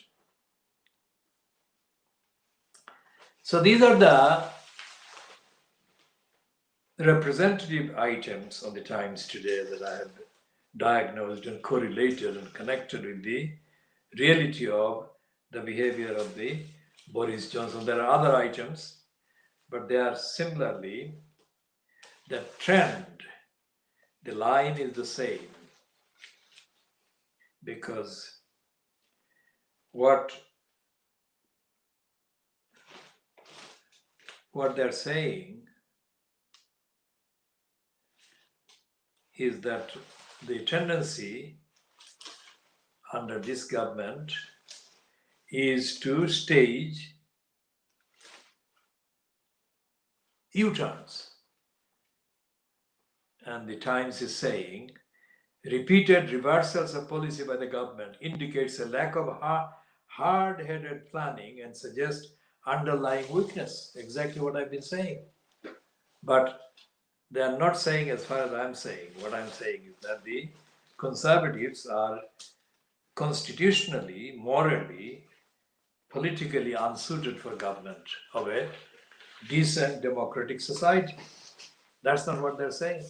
So these are the representative items of the times today that I have diagnosed and correlated and connected with the reality of the behavior of the Boris Johnson. There are other items, but they are similarly the trend. The line is the same, because what they're saying is that the tendency under this government is to stage U-turns. And the Times is saying, repeated reversals of policy by the government indicates a lack of hard-headed planning and suggests underlying weakness. Exactly what I've been saying. But they are not saying, as far as I'm saying, what I'm saying is that the conservatives are constitutionally, morally, politically unsuited for government of a decent democratic society. That's not what they're saying.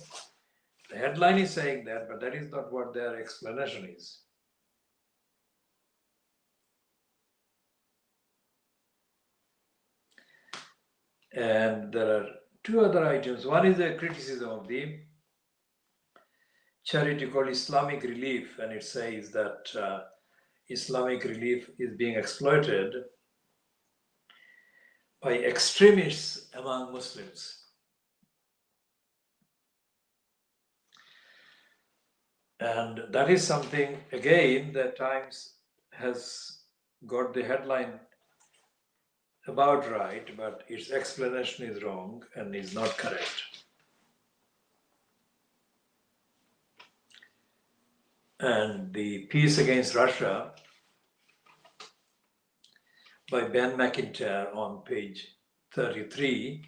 The headline is saying that, but that is not what their explanation is. And there are two other items. One is a criticism of the charity called Islamic Relief, and it says that Islamic Relief is being exploited by extremists among Muslims. And that is something, again, the Times has got the headline about right, but its explanation is wrong and is not correct. And the Peace Against Russia by Ben McIntyre on page 33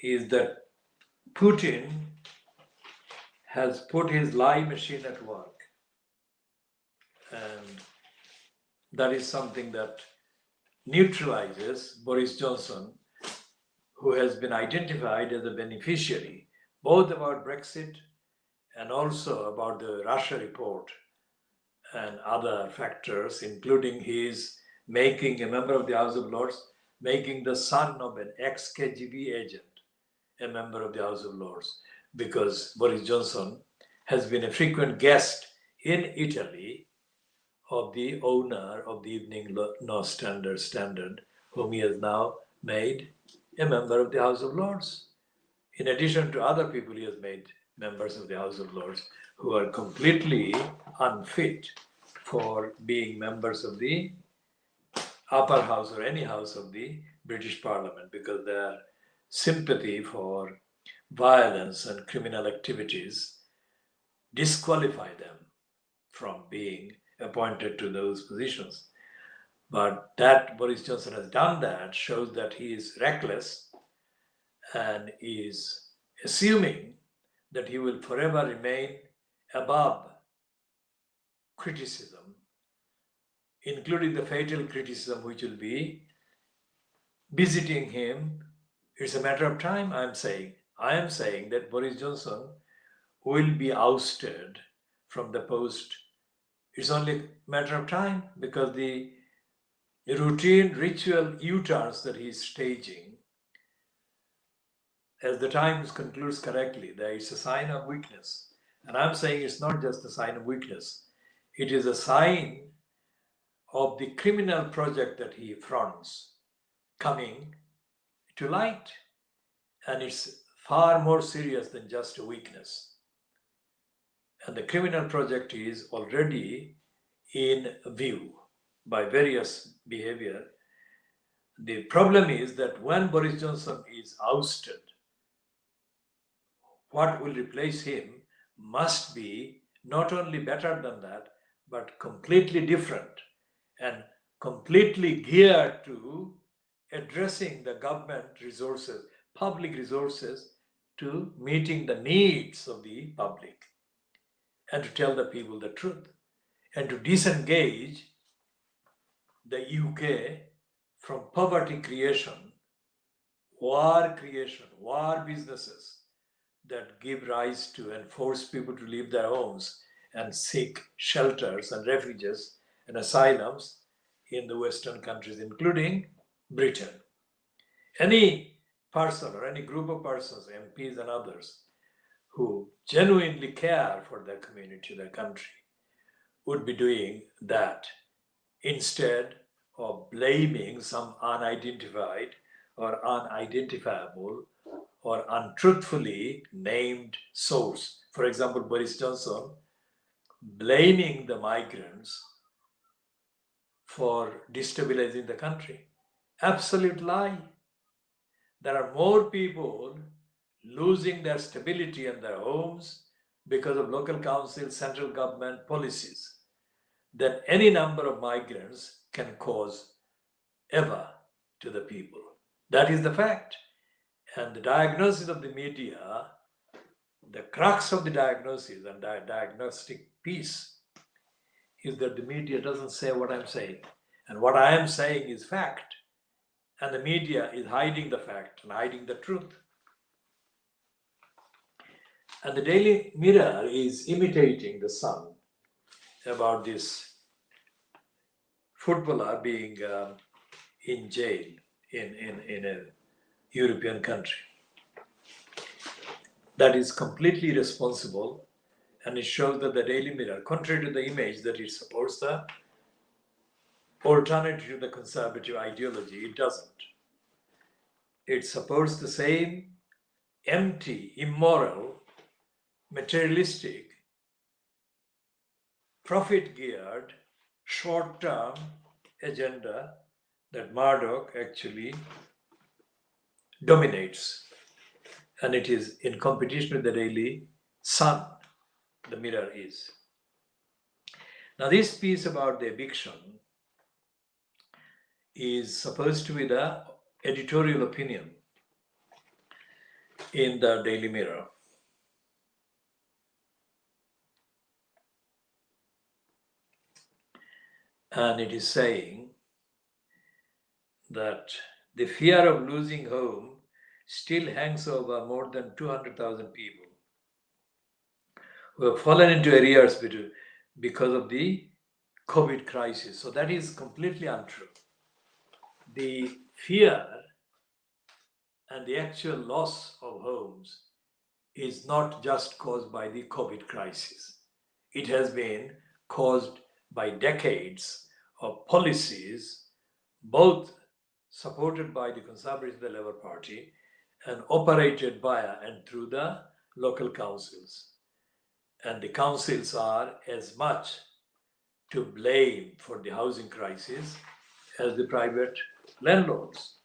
is that Putin has put his lie machine at work. And that is something that neutralizes Boris Johnson, who has been identified as a beneficiary, both about Brexit and also about the Russia report and other factors, including his making a member of the House of Lords, making the son of an ex-KGB agent a member of the House of Lords, because Boris Johnson has been a frequent guest in Italy of the owner of the Evening Standard, whom he has now made a member of the House of Lords. In addition to other people he has made members of the House of Lords who are completely unfit for being members of the upper house or any house of the British Parliament, because their sympathy for violence and criminal activities disqualify them from being appointed to those positions. But that Boris Johnson has done that shows that he is reckless and is assuming that he will forever remain above criticism, including the fatal criticism which will be visiting him. It's a matter of time, I am saying that Boris Johnson will be ousted from the post. It's only a matter of time, because the routine ritual U-turns that he's staging, as the Times concludes correctly, that it's a sign of weakness. And I'm saying it's not just a sign of weakness. It is a sign of the criminal project that he fronts coming to light. And it's far more serious than just a weakness. And the criminal project is already in view by various behavior. The problem is that when Boris Johnson is ousted, what will replace him must be not only better than that, but completely different and completely geared to addressing the government resources, public resources, to meeting the needs of the public and to tell the people the truth and to disengage the UK from poverty creation, war businesses that give rise to and force people to leave their homes and seek shelters and refuges and asylums in the Western countries, including Britain. Any person or any group of persons, MPs and others, who genuinely care for their community, their country, would be doing that instead of blaming some unidentified or unidentifiable or untruthfully named source. For example, Boris Johnson blaming the migrants for destabilizing the country. Absolute lie. There are more people losing their stability and their homes because of local council, central government policies than any number of migrants can cause ever to the people. That is the fact. And the diagnosis of the media, the crux of the diagnosis and the diagnostic piece is that the media doesn't say what I'm saying. And what I am saying is fact. And the media is hiding the fact and hiding the truth. And the Daily Mirror is imitating the Sun about this footballer being in jail in a European country. That is completely irresponsible, and it shows that the Daily Mirror, contrary to the image that it supports the alternative to the conservative ideology, it doesn't. It supports the same empty, immoral, materialistic, profit-geared, short-term agenda that Murdoch actually dominates. And it is in competition with the Daily Sun, the Mirror is. Now this piece about the eviction is supposed to be the editorial opinion in the Daily Mirror. And it is saying that the fear of losing home still hangs over more than 200,000 people who have fallen into arrears because of the COVID crisis. So that is completely untrue. The fear and the actual loss of homes is not just caused by the COVID crisis. It has been caused by decades of policies, both supported by the Conservative and the Labour Party and operated via and through the local councils. And the councils are as much to blame for the housing crisis as the private landlords.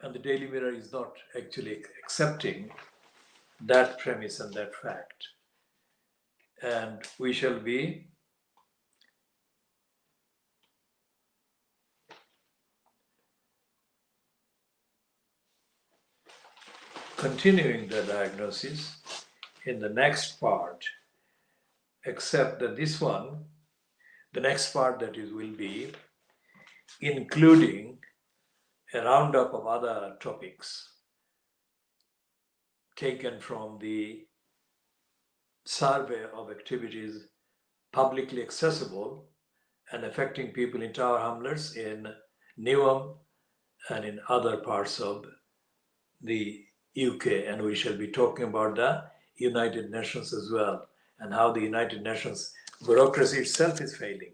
And the Daily Mirror is not actually accepting that premise and that fact. And we shall be continuing the diagnosis in the next part, except that this one, the next part that is will be including a roundup of other topics taken from the survey of activities publicly accessible and affecting people in Tower Hamlets, in Newham, and in other parts of the UK. And we shall be talking about the United Nations as well, and how the United Nations bureaucracy itself is failing.